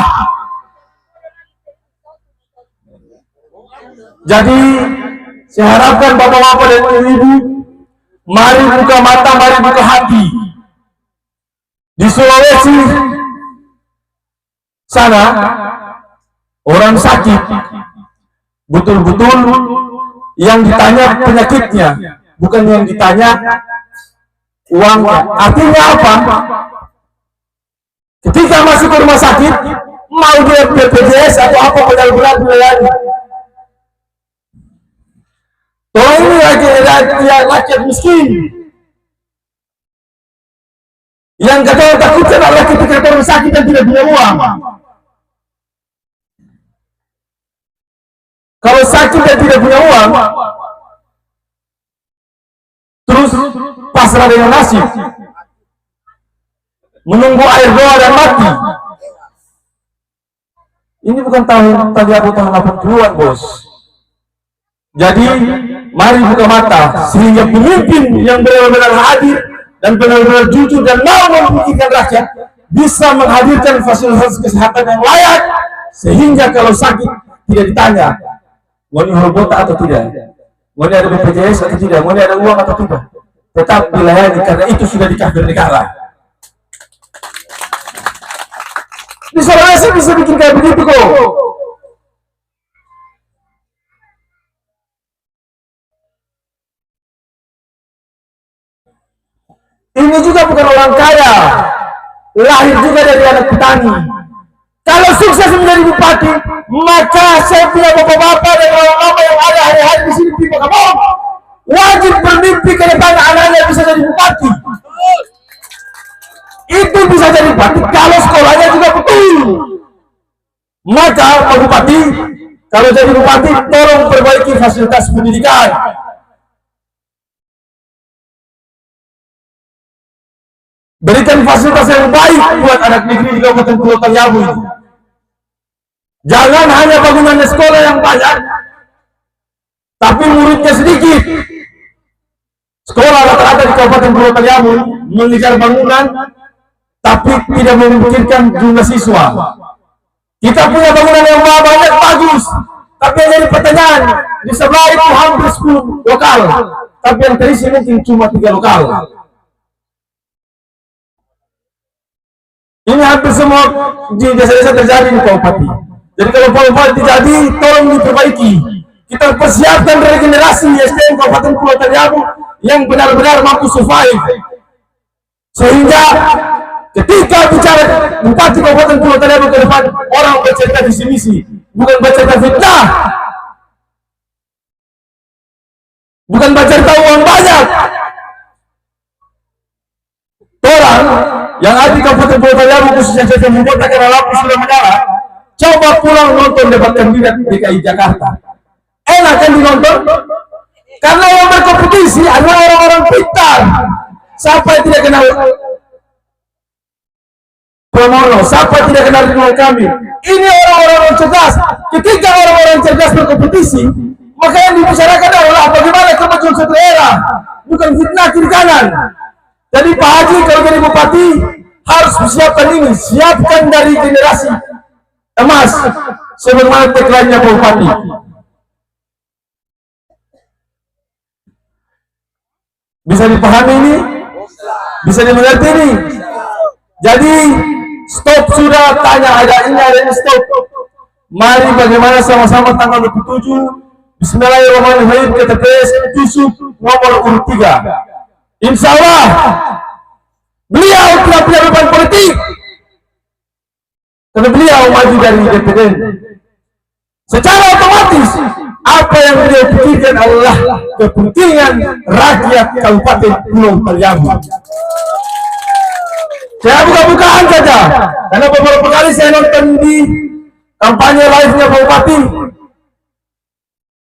Jadi saya harapkan bapak-bapak dan ibu, mari buka mata, mari buka hati. Di Sulawesi sana orang sakit betul-betul yang ditanya penyakitnya, bukan yang ditanya uangnya. Artinya apa? Ketika masuk ke rumah sakit, mau dia BPJS atau apa benar-benar dilayani. Kalau ini rakyat miskin. Yang kata takutnya adalah ketika ke rumah sakit dan tidak punya uang. Kalau sakit dan tidak punya uang, terus pasrah dengan nasib, menunggu air doa dan mati. Ini bukan tahun 80-an, bos. Jadi mari buka mata sehingga pemimpin yang benar-benar hadir dan benar-benar jujur dan mau memikirkan rakyat bisa menghadirkan fasilitas kesehatan yang layak, sehingga kalau sakit tidak ditanya mau robota atau tidak, mau ada BPJS atau tidak, mau ada uang atau tidak, tetap dilayani karena itu sudah dikasih negara. Di Sulawesi bisa bikin kayak begitu kok. Ini juga bukan orang kaya, lahir juga dari anak petani. Kalau sukses menjadi bupati, maka saya punya bapak-bapak dan orang-orang yang ada hari-hari di sini di Pakabong, wajib bermimpi ke depan anaknya bisa jadi bupati. Itu bisa jadi bupati kalau sekolahnya juga betul. Maka Pak Bupati, kalau jadi bupati, tolong perbaiki fasilitas pendidikan. Berikan fasilitas yang baik buat anak negeri di Kabupaten Pulau Taliabu ini. Jangan hanya bangunan sekolah yang banyak, tapi muridnya sedikit. Sekolah rata-rata di Kabupaten Pulau Taliabu mengejar bangunan, tapi tidak memikirkan jumlah siswa. Kita punya bangunan yang banyak bagus, tapi yang jadi pertanyaan, di sebelah itu hampir 10 lokal, tapi yang terisi mungkin cuma 3 lokal. Ini hampir semua di desa-desa terjadi di Pak Bupati. Jadi kalau Pak Bupati jadi, tolong diperbaiki. Kita persiapkan regenerasi SDM Kabupaten Pulau Taliabu yang benar-benar mampu survive. Sehingga ketika bicara Bupati Kabupaten Pulau Taliabu ke depan, orang bercerita visi misi, bukan bercerita fitnah, bukan bercerita uang banyak. Orang yang ada di Kabupaten Pulau Taliabu khususnya saya membuat negara lampu sudah menyala, coba pulang nonton debat kandidat DKI Jakarta. Enak kan dinonton? Karena yang berkompetisi adalah orang-orang pintar. Siapa yang tidak kenal Pramono, siapa yang tidak kenal Ridwan Kamil? Ini orang-orang yang cerdas. Ketika orang-orang cerdas berkompetisi, maka yang dibicarakan adalah bagaimana kemajuan suatu era, bukan fitnah kiri kanan. Jadi Pak Haji kalau jadi bupati harus siapkan ini, siapkan dari generasi emas, sebagaimana tagline-nya Pak Bupati. Bisa dipahami ini? Bisa dimengerti ini? Jadi stop sudah, tanya ada ini, ada ini, stop. Mari bagaimana sama-sama tanggal 27 Bismillahirrahmanirrahim ke TPS Yusuf nomor urut 3. Insya Allah beliau tidak punya beban politik karena beliau maju dari independen. Secara otomatis apa yang beliau pikirkan adalah kepentingan rakyat Kabupaten Pulau Paliabu. Saya buka-bukaan saja, karena beberapa kali saya nonton di kampanye live-nya Pak Bupati.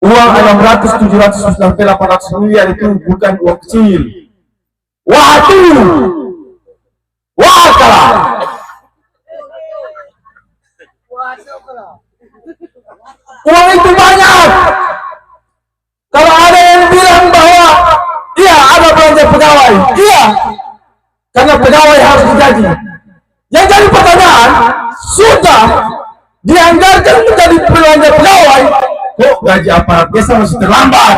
Uang 600, 700, sampai 800 miliar itu bukan uang kecil. Wah kalah. Uang itu banyak. Kalau ada yang bilang bahwa iya ada belanja pegawai, iya, karena pegawai harus digaji. Yang jadi pertanyaan, sudah dianggarkan menjadi belanja pegawai, kok gaji aparat desa masih terlambat?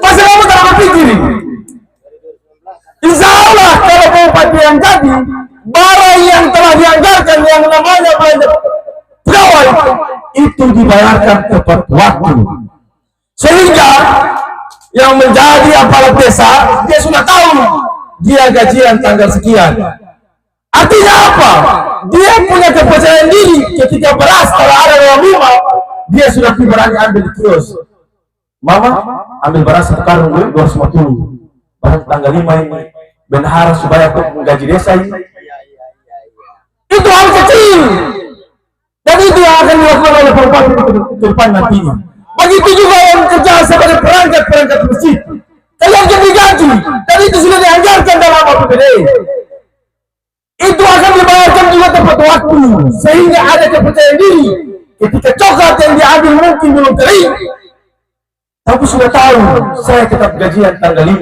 Masih lama tak berpikir. Insya Allah kalau Bupati yang jadi, barang yang telah dianggarkan yang namanya belanja pegawai itu dibayarkan tepat waktu, sehingga yang menjadi aparat desa dia sudah tahu dia gajian tanggal sekian. Artinya apa? Dia punya kepercayaan diri ketika beras kalau ada dalam rumah, dia sudah berani ambil di kios. Mama ambil beras 1 karung 250. Barang tanggal 5 ini benar supaya untuk menggaji desa ini. Itu hal kecil. Dan itu yang akan dilakukan oleh Bupati ke depan nantinya. Begitu juga yang kerja sebagai perangkat masjid. Kalian akan digaji. Dan itu sudah dianggarkan dalam APBD. Itu akan dibayarkan juga tepat waktu. Sehingga ada kepercayaan diri. Ketika coklat yang diambil mungkin belum kering, tapi sudah tahu saya tetap gajian tanggal 5.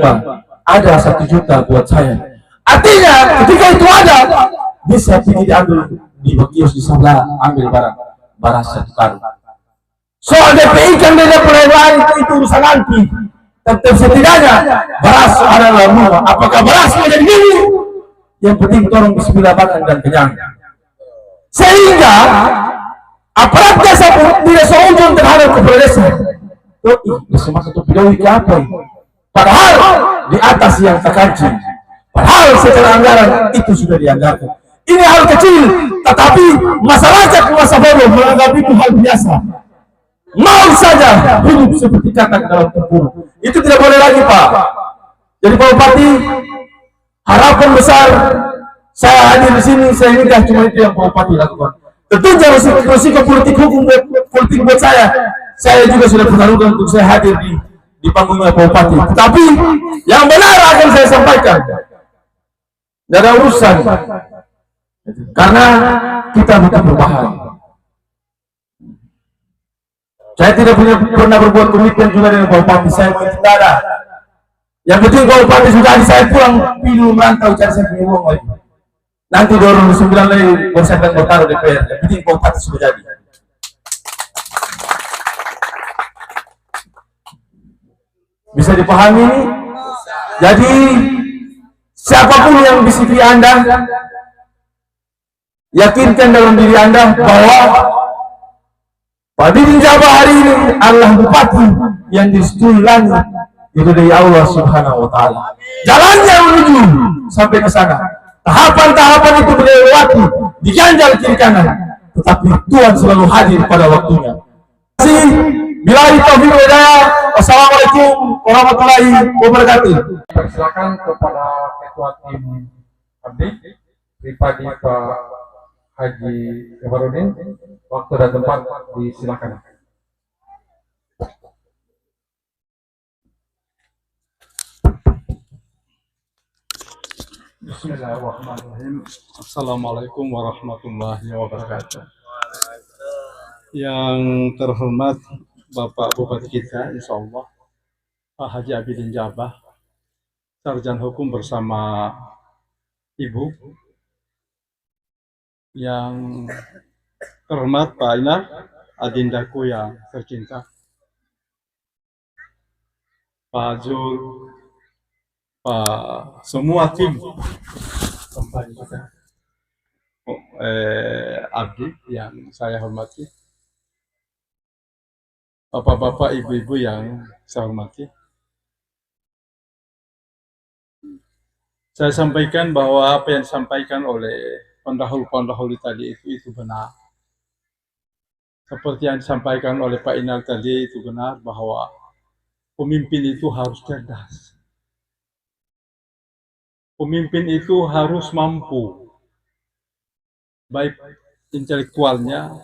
Ada 1 juta buat saya. Artinya ketika itu ada, bisa pergi diambil di kios di sebelah, ambil barang beras 1 karung. Soal DPI kan beda lain itu urusan nanti. Tetap setidaknya beras ada dalam rumah. Apakah beras menjadi gini? Yang penting tolong bismillah makan dan kenyang. Sehingga aparat desa pun tidak seujung terhadap kepala desa. Semasa itu pegawai ke apa? Padahal di atas yang terkancing. Padahal secara anggaran itu sudah dianggarkan. Ini hal kecil, tetapi masyarakat masa bodoh menganggap itu hal biasa. Mau saja hidup seperti katak dalam tempurung. Itu tidak boleh lagi, Pak. Jadi Pak Bupati, harapan besar saya hadir di sini, saya minta cuma itu yang Pak Bupati lakukan. Tentunya resiko politik hukum politik buat saya juga sudah pertaruhkan untuk saya hadir di panggungnya Pak Bupati. Tetapi yang benar akan saya sampaikan. Tidak ada urusan. Karena kita bukan berbahan. Saya tidak pernah berbuat komitmen juga dengan Pak Bupati. Saya mau tidak ada. Yang penting Pak Bupati sudah saya pulang pilu merantau cari saya punya uang lagi. Nanti 2009 lagi saya akan bertaruh DPR. Yang penting Pak Bupati sudah jadi. Bisa dipahami ini? Jadi siapapun yang bisiki Anda, yakinkan dalam diri Anda bahwa Pak Didin Jabar hari ini adalah bupati yang direstui langit itu dari Allah Subhanahu wa taala. Jalannya menuju sampai ke sana. Tahapan-tahapan itu beliau lewati, diganjal kiri kanan, tetapi Tuhan selalu hadir pada waktunya. Terima kasih. Billahi taufiq wal hidayah. Wassalamualaikum warahmatullahi wabarakatuh. Persilakan kepada Ketua Tim Abdi, pribadi Pak Haji Jabarudin, waktu dan tempat disilakan. Bismillahirrahmanirrahim. Assalamualaikum warahmatullahi wabarakatuh. Yang terhormat Bapak Bupati kita, insya Allah, Pak Haji Abidin Jabah, Sarjana Hukum bersama Ibu, yang Terhormat Pak Inar, adindaku yang tercinta, Pak Zul, Pak semua tim sampai pada Abdi yang saya hormati, bapak-bapak, ibu-ibu yang saya hormati. Saya sampaikan bahwa apa yang disampaikan oleh pendahulu-pendahulu tadi itu benar. Seperti yang disampaikan oleh Pak Inar tadi itu benar, bahwa pemimpin itu harus cerdas. Pemimpin itu harus mampu, baik intelektualnya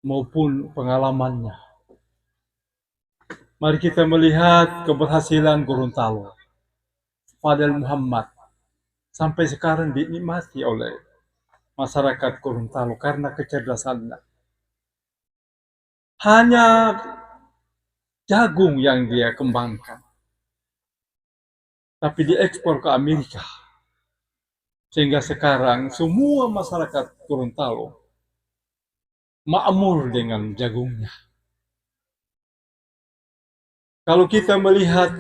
maupun pengalamannya. Mari kita melihat keberhasilan Gorontalo, Fadel Muhammad, sampai sekarang dinikmati oleh masyarakat Gorontalo karena kecerdasannya. Hanya jagung yang dia kembangkan, tapi diekspor ke Amerika. Sehingga sekarang semua masyarakat Gorontalo makmur dengan jagungnya. Kalau kita melihat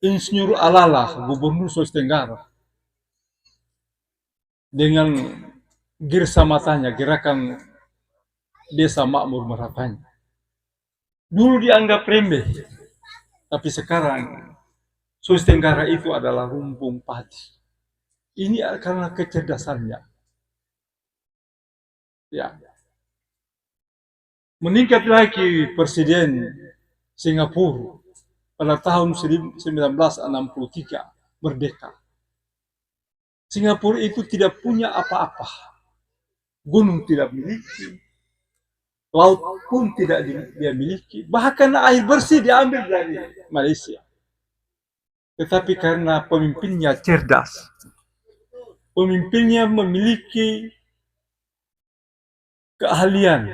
Insinyur Alalah, Gubernur Sulawesi Tenggara, dengan Girsa Matanya, gerakan Desa Makmur Meratanya, dulu dianggap remeh, tapi sekarang Sulawesi Tenggara itu adalah lumbung padi. Ini karena kecerdasannya. Ya. Meningkat lagi Presiden Singapura pada tahun 1963 merdeka. Singapura itu tidak punya apa-apa. Gunung tidak miliki, laut pun tidak dia miliki. Bahkan air bersih diambil dari Malaysia. Tetapi karena pemimpinnya cerdas, pemimpinnya memiliki keahlian,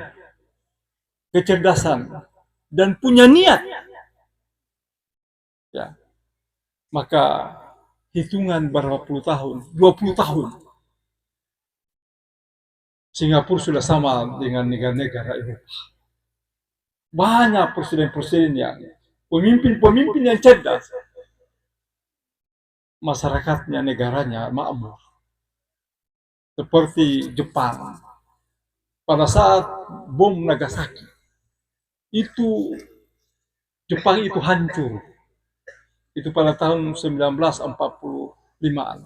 kecerdasan, dan punya niat, ya, maka hitungan berapa puluh tahun, 20 tahun, Singapura sudah sama dengan negara-negara Eropa. Banyak presiden-presiden yang pemimpin-pemimpin yang cerdas, masyarakatnya, negaranya makmur. Seperti Jepang, pada saat bom Nagasaki, itu Jepang itu hancur. Itu pada tahun 1945-an,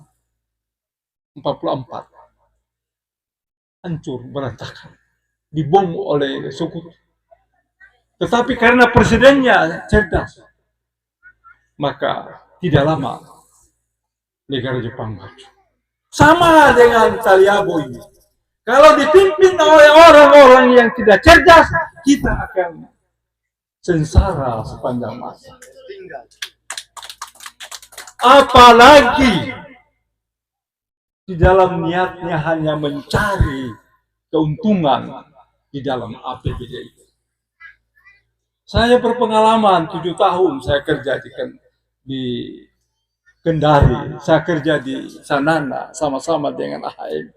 44. Hancur, berantakan, dibom oleh Sekutu. Tetapi karena presidennya cerdas, maka tidak lama negara Jepang maju. Sama dengan Taliabo ini. Kalau dipimpin oleh orang-orang yang tidak cerdas, kita akan sengsara sepanjang masa. Apalagi di dalam niatnya hanya mencari keuntungan di dalam APBD itu. Saya berpengalaman 7 tahun saya kerja di Kendari, saya kerja di Sanana sama-sama dengan AHM.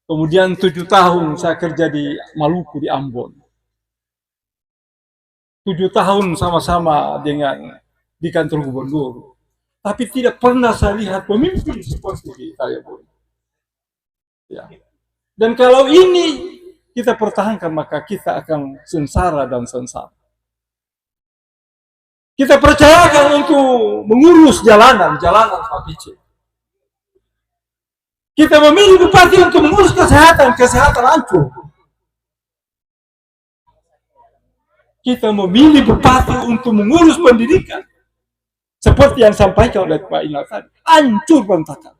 Kemudian 7 tahun saya kerja di Maluku, di Ambon. 7 tahun sama-sama dengan di kantor gubernur. Tapi tidak pernah saya lihat pemimpin seperti di Taliabo. Ya. Dan kalau ini kita pertahankan, maka kita akan sengsara dan sengsara. Kita percayakan untuk mengurus jalanan PPC. Kita memilih bupati untuk mengurus kesehatan hancur. Kita memilih bupati untuk mengurus pendidikan, seperti yang disampaikan oleh Pak Inar tadi, hancur berantakan.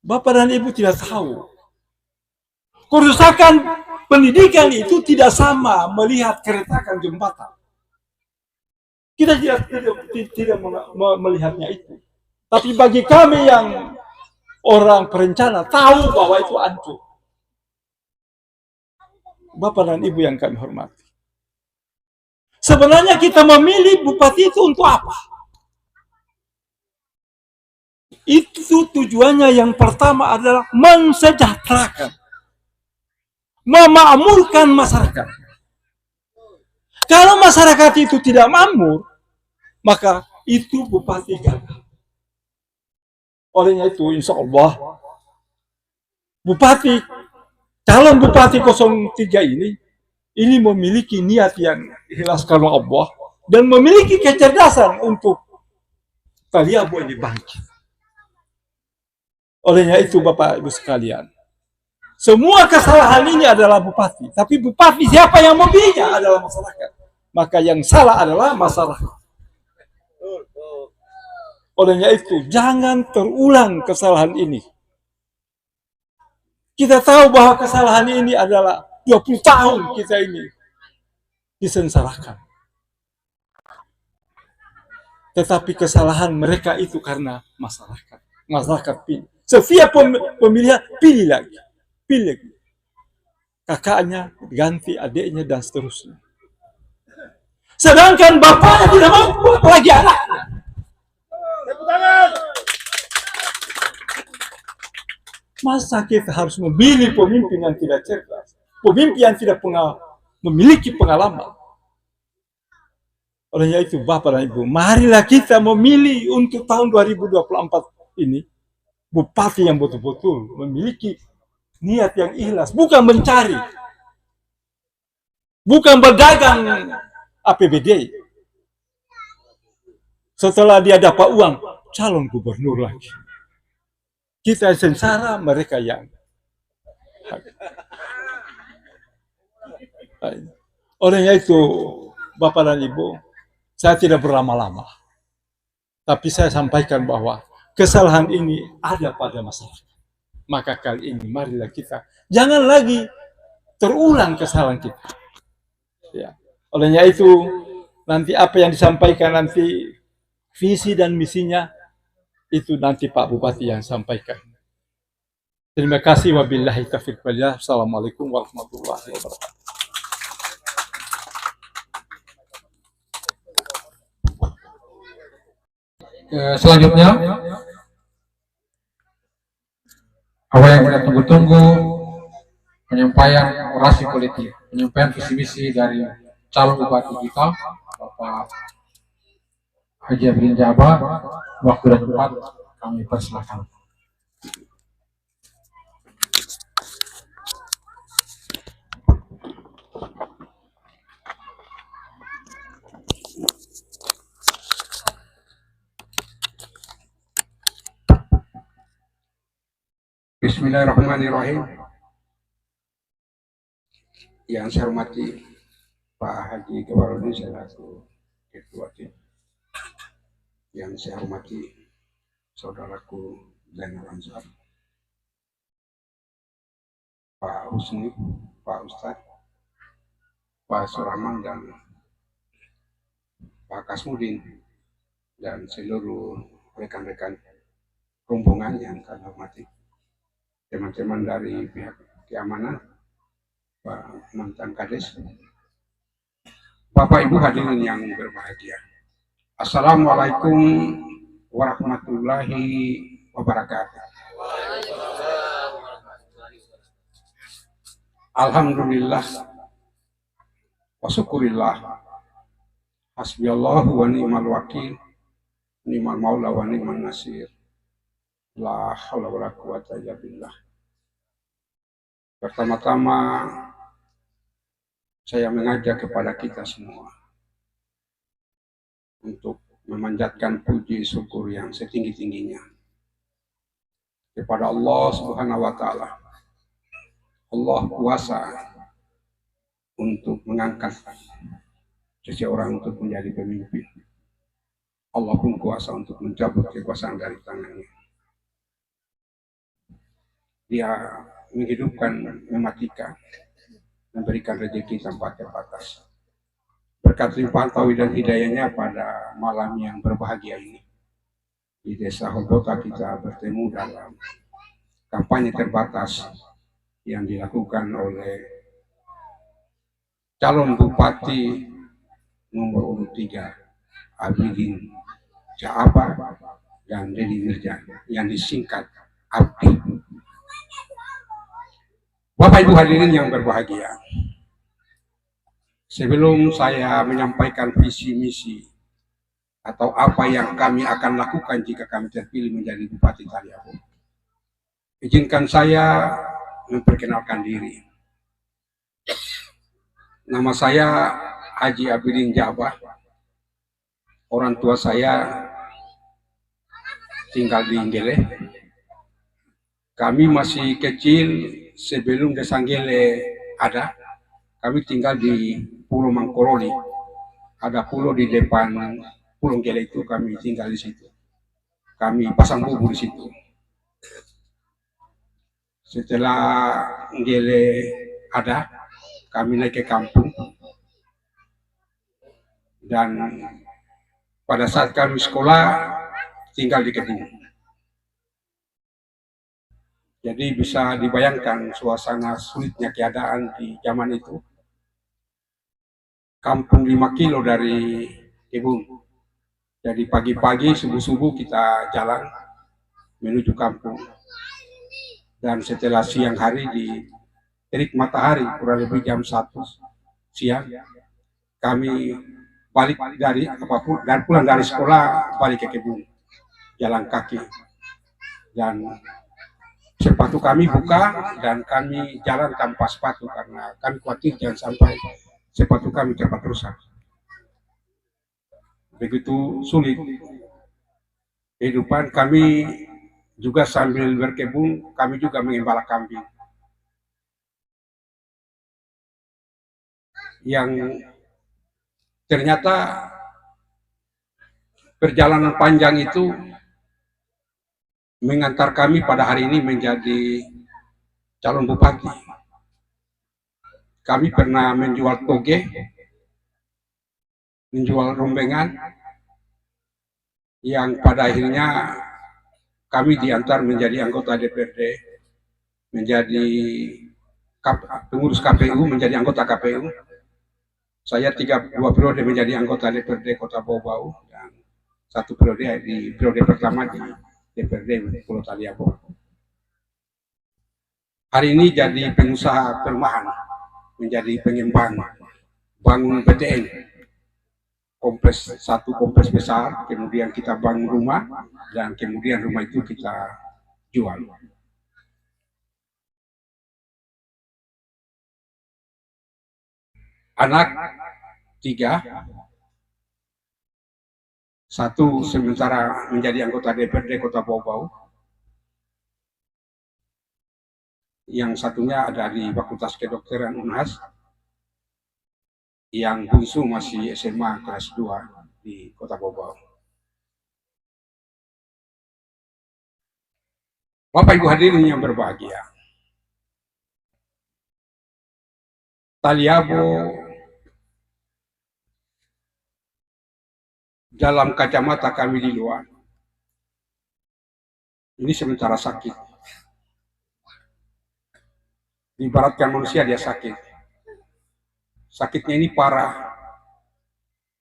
Bapak dan Ibu tidak tahu, kerusakan pendidikan itu tidak sama melihat keretakan jembatan. Kita tidak melihatnya itu. Tapi bagi kami yang orang perencana, tahu bahwa itu hancur. Bapak dan Ibu yang kami hormati, sebenarnya kita memilih bupati itu untuk apa? itu tujuannya yang pertama adalah mensejahterakan, memakmurkan masyarakat. Kalau masyarakat itu tidak makmur, maka itu bupati gagal. Olehnya itu, insya Allah, calon bupati 03 ini memiliki niat yang ikhlas karena Allah dan memiliki kecerdasan untuk Taliabu ini bangkit. Olehnya itu, Bapak Ibu sekalian, semua kesalahan ini adalah bupati, tapi bupati siapa yang memilihnya adalah masyarakat. Maka yang salah adalah masyarakat. Olehnya itu, jangan terulang kesalahan ini. Kita tahu bahwa kesalahan ini adalah 20 tahun kita ini disengsarakan. Tetapi kesalahan mereka itu karena masyarakat. Masyarakat pilih. Setiap pemilihan pilih lagi. Pilih lagi. Kakaknya ganti adiknya dan seterusnya. Sedangkan bapaknya tidak mampu, apalagi anaknya. Masa kita harus memilih pemimpin yang tidak cerdas, pemimpin yang tidak memiliki pengalaman? Olehnya itu, Bapak dan Ibu, marilah kita memilih untuk tahun 2024 ini bupati yang betul-betul memiliki niat yang ikhlas, bukan mencari, bukan berdagang APBD. Setelah dia dapat uang, calon gubernur lagi. Kita sengsara, mereka yang. Olehnya itu, Bapak dan Ibu, saya tidak berlama-lama. Tapi saya sampaikan bahwa kesalahan ini ada pada masyarakat. Maka kali ini, marilah kita jangan lagi terulang kesalahan kita. Ya. Olehnya itu, nanti apa yang disampaikan nanti, visi dan misinya, itu nanti Pak Bupati yang sampaikan. Terima kasih. Wabillahi taufiq walhidayah. Assalamualaikum warahmatullahi wabarakatuh. Selanjutnya, apa yang kita tunggu-tunggu, penyampaian orasi politik, penyampaian visi misi dari calon bupati kita, Bapak Haji Abidin Jabar. Waktu dan tempat kami persilakan. Bismillahirrahmanirrahim. Yang saya hormati Pak Haji Jabarudin selaku Ketua Tim. Yang saya hormati saudaraku Zainal Ansar, Pak Husni, Pak Ustadz, Pak Suraman, dan Pak Kasmudin, dan seluruh rekan-rekan rombongan yang kami hormati. Teman-teman dari pihak keamanan, Pak mantan Kades, Bapak Ibu hadirin yang berbahagia. Assalamualaikum warahmatullahi wabarakatuh. Alhamdulillah wa syukurillah, hasbiyallahu wa ni'mal wakil, ni'mal maula wa ni'mal nasir, la haula wa la quwata illa billah. Pertama-tama saya mengajak kepada kita semua untuk memanjatkan puji syukur yang setinggi-tingginya kepada Allah Subhanahu wa Ta'ala. Allah kuasa untuk mengangkat seseorang untuk menjadi pemimpin. Allah pun kuasa untuk mencabut kekuasaan dari tangannya. Dia menghidupkan, mematikan, memberikan rezeki tanpa terbatas. Berkat limpahan taufik dan hidayahnya pada malam yang berbahagia ini, di Desa Hobota kita bertemu dalam kampanye terbatas yang dilakukan oleh calon bupati nomor urut 3 Abidin Jabar dan Dedi Mirja yang disingkat Abdi. Bapak Ibu hadirin yang berbahagia, sebelum saya menyampaikan visi misi atau apa yang kami akan lakukan jika kami terpilih menjadi Bupati Taliabu, izinkan saya memperkenalkan diri. Nama saya Haji Abidin Jabah. Orang tua saya tinggal di Nggele. Kami masih kecil sebelum Desa Nggele ada. Kami tinggal di Pulau Mangkoroli. Ada pulau di depan Pulau Nggele itu, kami tinggal di situ. Kami pasang bubur di situ. Setelah Nggele ada, kami naik ke kampung. Dan pada saat kami sekolah, tinggal di Kedung. Jadi bisa dibayangkan suasana sulitnya keadaan di zaman itu. Kampung 5 kilo dari Kedung. Jadi pagi-pagi, subuh-subuh kita jalan menuju kampung. Dan setelah siang hari di terik matahari, kurang lebih jam 1 siang, kami balik dari apapun, dan pulang dari sekolah balik ke kebun, jalan kaki. Dan sepatu kami buka dan kami jalan tanpa sepatu karena kami khawatir jangan sampai sepatu kami cepat rusak. Begitu sulit kehidupan kami. Juga sambil berkebun, kami juga mengembala kambing. Yang ternyata perjalanan panjang itu mengantar kami pada hari ini menjadi calon bupati. Kami pernah menjual toge, menjual rombengan, yang pada akhirnya kami diantar menjadi anggota DPRD, menjadi pengurus KPU, menjadi anggota KPU. Saya 2 periode menjadi anggota DPRD Kota Bau-Bau dan 1 periode di periode pertama di DPRD Pulau Taliabu. Hari ini jadi pengusaha perumahan, menjadi pengembang, bangun PTN. Satu kompleks besar, kemudian kita bangun rumah, dan kemudian rumah itu kita jual. Anak 3, 1 sementara menjadi anggota DPRD Kota Bau-Bau, yang satunya ada di Fakultas Kedokteran Unhas, yang bungsu masih SMA kelas 2 di Kota Bau-Bau. Bapak Ibu hadirin yang berbahagia, Taliabu dalam kacamata kami di luar ini sementara sakit. Diibaratkan manusia dia sakit. Sakitnya ini parah.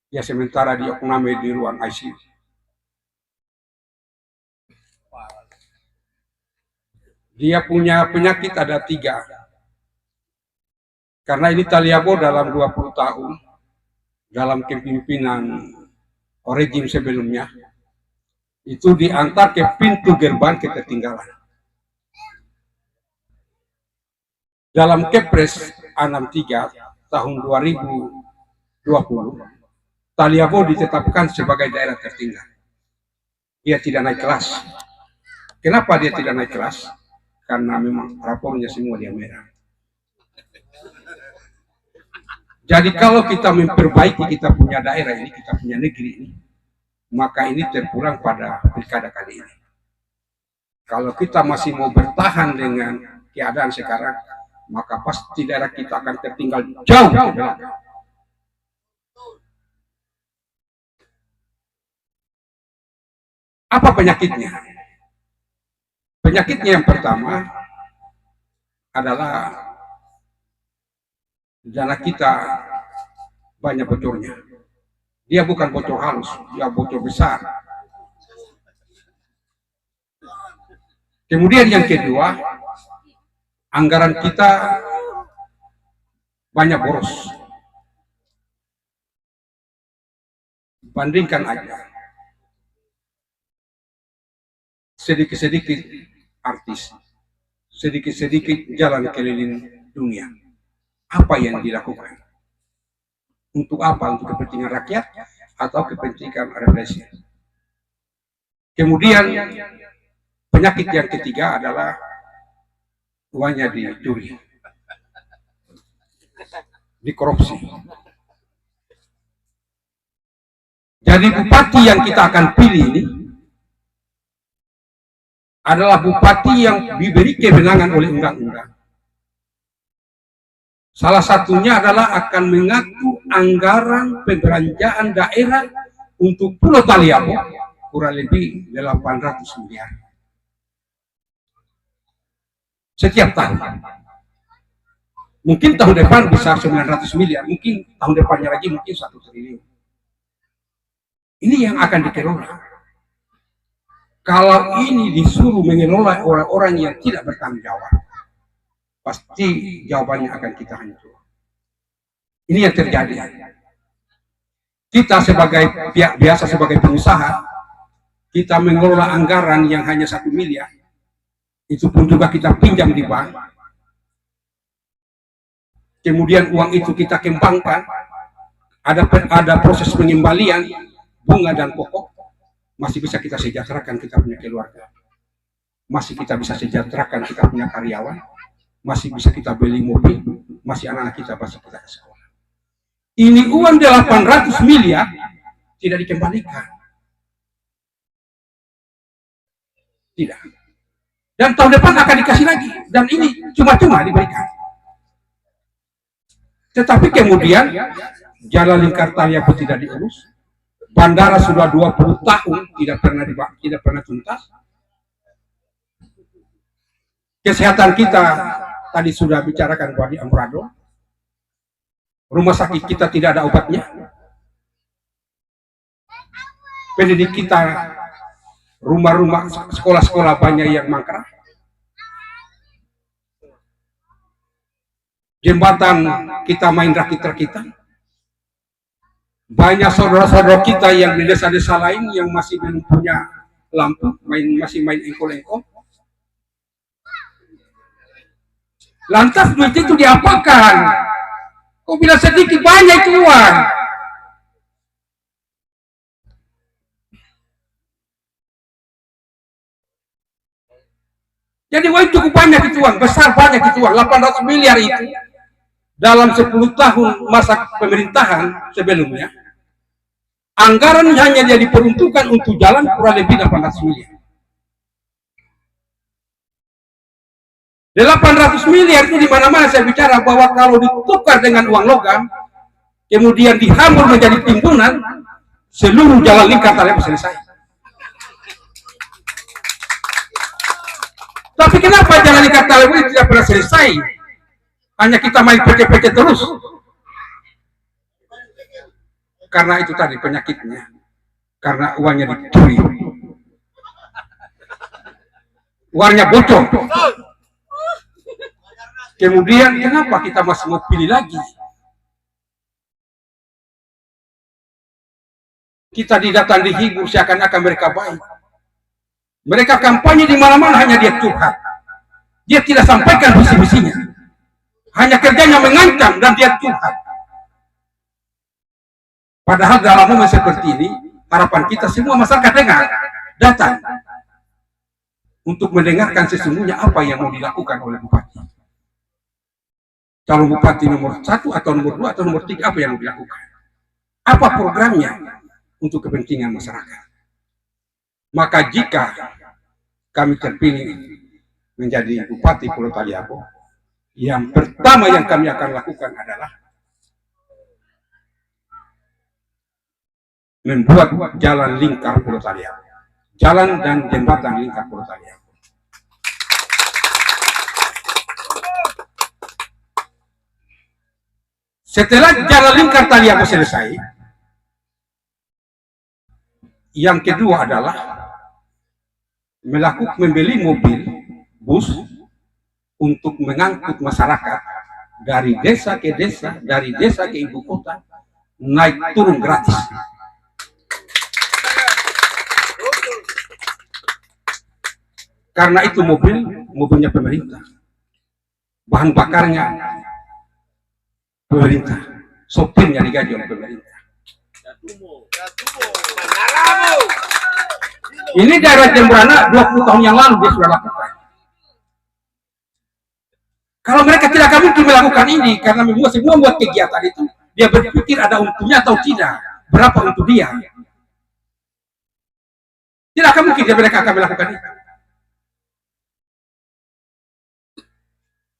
Dia sementara di opname di ruang ICU. Dia punya penyakit ada 3. Karena ini Taliabu dalam 20 tahun, dalam kepemimpinan rejim sebelumnya, itu diantar ke pintu gerbang ketertinggalan. Dalam Kepres 63 tahun 2020, Taliabu ditetapkan sebagai daerah tertinggal. Dia tidak naik kelas. Kenapa dia tidak naik kelas? Karena memang rapornya semua dia merah. Jadi kalau kita memperbaiki kita punya daerah ini, kita punya negeri ini, maka ini terpulang pada pilkada kali ini. Kalau kita masih mau bertahan dengan keadaan sekarang, maka pasti daerah kita akan tertinggal jauh ke belakang. Apa penyakitnya? Penyakitnya yang pertama adalah dana kita banyak bocornya. Dia bukan bocor halus, dia bocor besar. Kemudian yang kedua, anggaran kita banyak boros. Bandingkan aja. Sedikit-sedikit artis, sedikit-sedikit jalan keliling dunia. Apa yang dilakukan? Untuk apa? Untuk kepentingan rakyat atau kepentingan represi? Kemudian penyakit yang ketiga adalah uangnya dicuri, dikorupsi. Jadi bupati yang kita akan pilih ini adalah bupati yang diberi kewenangan oleh undang-undang. Salah satunya adalah akan mengatur anggaran pembelanjaan daerah untuk Pulau Taliabu kurang lebih 800 miliar setiap tahun. Mungkin tahun depan bisa 900 miliar, mungkin tahun depannya lagi mungkin 1 triliun. Ini yang akan dikelola. Kalau ini disuruh mengelola orang-orang yang tidak bertanggung jawab, pasti jawabannya akan kita hancur. Ini yang terjadi. Kita sebagai pihak biasa, sebagai pengusaha, kita mengelola anggaran yang hanya 1 miliar. Itu pun juga kita pinjam di bank. Kemudian uang itu kita kembangkan. Ada proses pengembalian bunga dan pokok. Masih bisa kita sejahterakan kita punya keluarga. Masih kita bisa sejahterakan kita punya karyawan. Masih bisa kita beli mobil. Masih anak-anak kita masih kita ke sekolah. Ini uang 800 miliar tidak dikembalikan. Tidak. Dan tahun depan akan dikasih lagi. Dan ini cuma-cuma diberikan. Tetapi kemudian jalan lingkar Taliabu tidak diurus. Bandara sudah 20 tahun tidak pernah tuntas. Kesehatan kita tadi sudah bicarakan Wadi Amrado. Rumah sakit kita tidak ada obatnya. Pendidik kita, rumah-rumah, sekolah-sekolah banyak yang mangkrak. Jembatan kita main rakit-rakitan. Banyak saudara-saudara kita yang di desa-desa lain yang masih belum punya lampu, masih main engkol-engkol. Lantas duit itu diapakan? Kok bila sedikit banyak itu uang? Jadi uang cukup banyak itu uang, besar banyak itu uang, 800 miliar itu. Dalam 10 tahun masa pemerintahan sebelumnya, anggaran hanya dia diperuntukkan untuk jalan kurang lebih 800 miliar. 800 miliar itu di mana-mana saya bicara bahwa kalau ditukar dengan uang logam, kemudian dihambur menjadi timbunan, seluruh jalan lingkar Taliabu selesai. Tapi kenapa jalan lingkar Taliabu ini tidak pernah selesai? Hanya kita main pecah-pecah terus. Karena itu tadi penyakitnya. Karena uangnya dicuri. Uangnya bocor. Kemudian kenapa kita masih mau pilih lagi? Kita didatang dihibur seakan-akan mereka baik. Mereka kampanye di mana-mana hanya dia curhat. Dia tidak sampaikan visi-misinya. Hanya kerjanya mengancam dan dia curhat. Padahal dalam momen seperti ini, harapan kita semua masyarakat datang untuk mendengarkan sesungguhnya apa yang mau dilakukan oleh bupati. Calon bupati nomor 1 atau nomor 2 atau nomor 3, apa yang mau dilakukan? Apa programnya untuk kepentingan masyarakat? Maka jika kami terpilih menjadi bupati Pulau Taliabu, yang pertama yang kami akan lakukan adalah membuat jalan lingkar Pulau Taliabu, jalan dan jembatan lingkar Pulau Taliabu. Setelah jalan lingkar Taliabu selesai, yang kedua adalah membeli mobil bus untuk mengangkut masyarakat dari desa ke desa, dari desa ke ibu kota, naik turun gratis. Karena itu mobilnya pemerintah, bahan bakarnya pemerintah, sopirnya digaji oleh pemerintah. Ini daerah Jembrana 20 tahun yang lalu dia sudah lakukan. Kalau mereka tidak akan mungkin melakukan ini, karena semua membuat kegiatan itu, dia berpikir ada untungnya atau tidak, berapa untuk dia. Tidak akan mungkin mereka akan melakukan itu.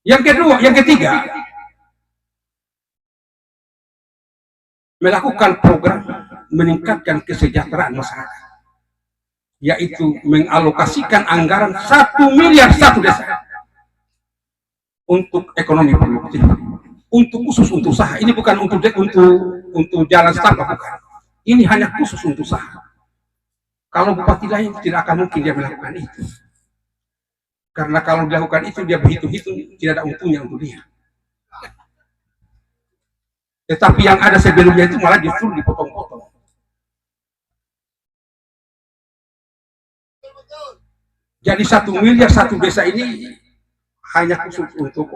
Yang ketiga, melakukan program meningkatkan kesejahteraan masyarakat, yaitu mengalokasikan anggaran 1 miliar satu desa untuk ekonomi produktif, untuk khusus untuk usaha. Ini bukan untuk jalan setapak, bukan. Ini hanya khusus untuk usaha. Kalau bupati lain tidak akan mungkin dia melakukan itu, karena kalau dilakukan itu dia berhitung-hitung tidak ada untungnya untuk dia. Tetapi yang ada sebelumnya itu malah justru dipotong-potong. Jadi 1 miliar satu desa ini hanya khusus untuk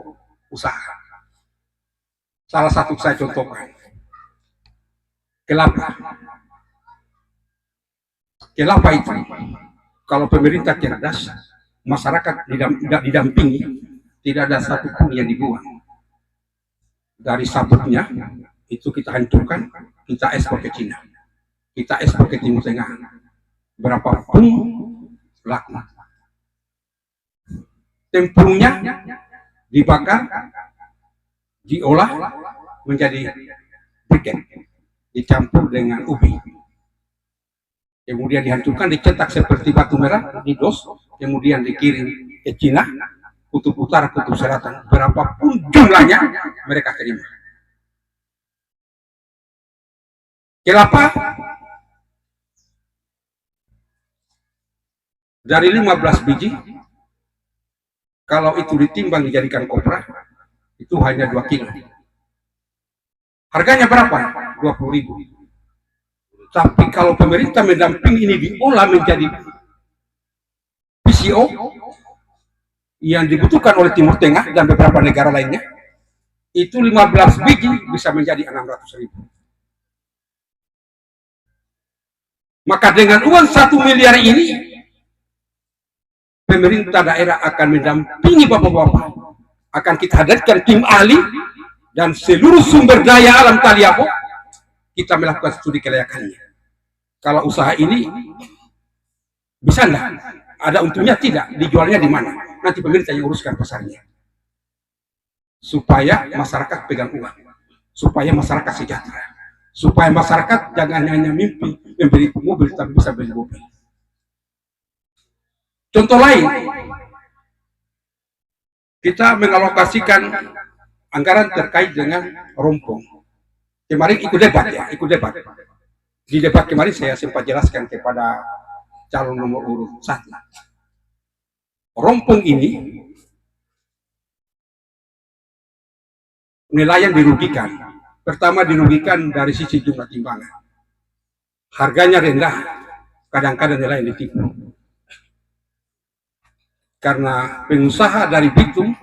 usaha. Salah satu saya contohkan, kelapa. Kelapa itu kalau pemerintah cerdas, masyarakat didampingi, tidak ada satupun yang dibuang. Dari sabutnya itu kita hancurkan, kita ekspor ke Cina, kita ekspor ke Timur Tengah, berapapun laku. Tempurungnya dibakar, diolah menjadi briket, dicampur dengan ubi, kemudian dihancurkan, dicetak seperti batu merah, didos, kemudian dikirim ke Cina, kutub utara, kutub selatan, berapapun jumlahnya mereka terima. Kelapa dari 15 biji, kalau itu ditimbang dijadikan kopra, itu hanya 2 kilo. Harganya berapa? 20.000. Tapi kalau pemerintah mendamping ini diolah menjadi PCO yang dibutuhkan oleh Timur Tengah dan beberapa negara lainnya, itu 15 biji bisa menjadi 600.000. Maka dengan uang 1 miliar ini, pemerintah daerah akan mendampingi bapak-bapak, akan kita hadirkan tim ahli dan seluruh sumber daya alam Taliabo, kita melakukan studi kelayakannya. Kalau usaha ini bisa enggak? Ada untungnya tidak? Dijualnya di mana? Nanti pemerintah yang uruskan pasarnya. Supaya masyarakat pegang uang, supaya masyarakat sejahtera, supaya masyarakat jangan hanya mimpi membeli mobil, tapi bisa beli mobil. Contoh lain, kita mengalokasikan anggaran terkait dengan rompong. Kemarin ikut debat ya, ikut debat. Di debat kemarin saya sempat jelaskan kepada calon nomor urut 1. Rompong ini nelayan dirugikan. Pertama dirugikan dari sisi jumlah timbangan. Harganya rendah, kadang-kadang nelayan ditipu. Karena pengusaha dari Bitung,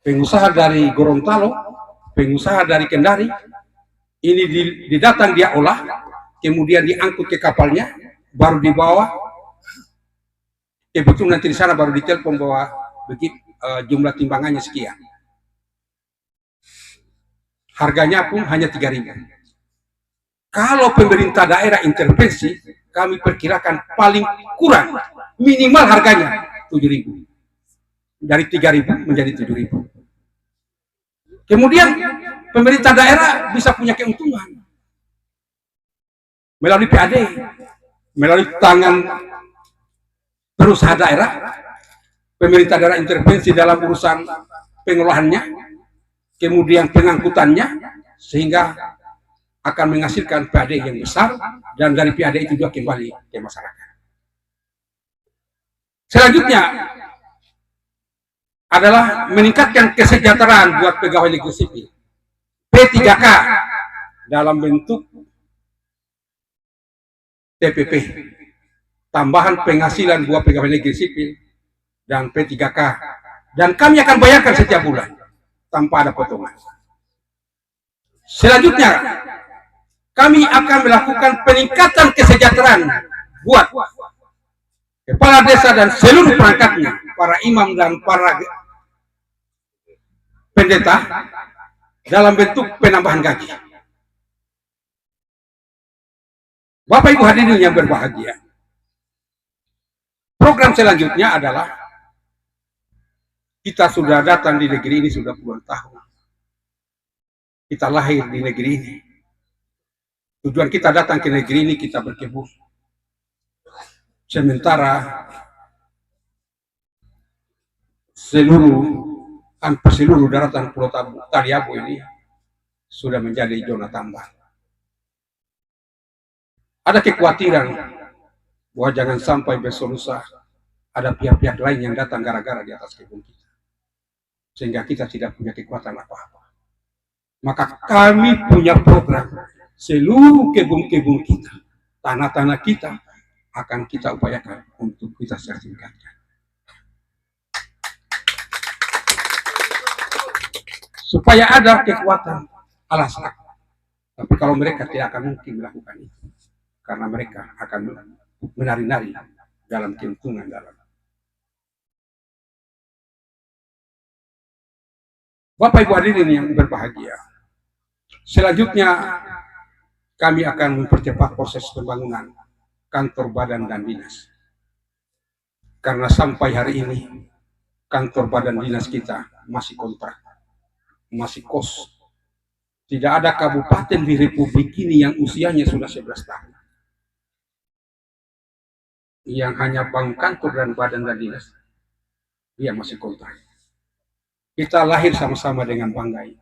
pengusaha dari Gorontalo, pengusaha dari Kendari, ini didatang dia olah, kemudian diangkut ke kapalnya, baru dibawa ke Bitung, nanti di sana baru ditelepon bahwa begitu jumlah timbangannya sekian. Harganya pun hanya 3.000. Kalau pemerintah daerah intervensi, kami perkirakan paling kurang minimal harganya 7.000. Dari 3.000 menjadi 7.000. Kemudian pemerintah daerah bisa punya keuntungan melalui PAD, melalui tangan perusahaan daerah. Pemerintah daerah intervensi dalam urusan pengolahannya, kemudian pengangkutannya, sehingga akan menghasilkan PAD yang besar, dan dari PAD itu juga kembali ke masyarakat. Selanjutnya, adalah meningkatkan kesejahteraan buat pegawai negeri sipil. P3K dalam bentuk TPP, tambahan penghasilan buat pegawai negeri sipil dan P3K, dan kami akan bayarkan setiap bulan tanpa ada potongan. Selanjutnya, kami akan melakukan peningkatan kesejahteraan buat kepala desa dan seluruh perangkatnya, para imam dan para pendeta, dalam bentuk penambahan gaji. Bapak Ibu hadirin yang berbahagia, program selanjutnya adalah kita sudah datang di negeri ini sudah puluhan tahun. Kita lahir di negeri ini. Tujuan kita datang ke negeri ini kita berkebun. Sementara hampir seluruh daratan Pulau Taliabu ini sudah menjadi zona tambang. Ada kekhawatiran bahwa jangan sampai besok lusa ada pihak-pihak lain yang datang gara-gara di atas kebun kita, sehingga kita tidak punya kekuatan apa-apa. Maka kami punya program, seluruh kebun-kebun kita, tanah-tanah kita akan kita upayakan untuk kita sertifikatkan. Supaya ada kekuatan alasan. Tapi kalau mereka tidak akan mungkin melakukan itu, karena mereka akan menari-nari dalam keuntungan dalam. Bapak Ibu hadirin yang berbahagia, selanjutnya kami akan mempercepat proses pembangunan kantor badan dan dinas. Karena sampai hari ini kantor badan dinas kita masih kontrak, masih kos. Tidak ada kabupaten di Republik ini yang usianya sudah 11 tahun. Yang hanya bangun kantor dan badan dan dinas, dia masih kontrak. Kita lahir sama-sama dengan Banggai.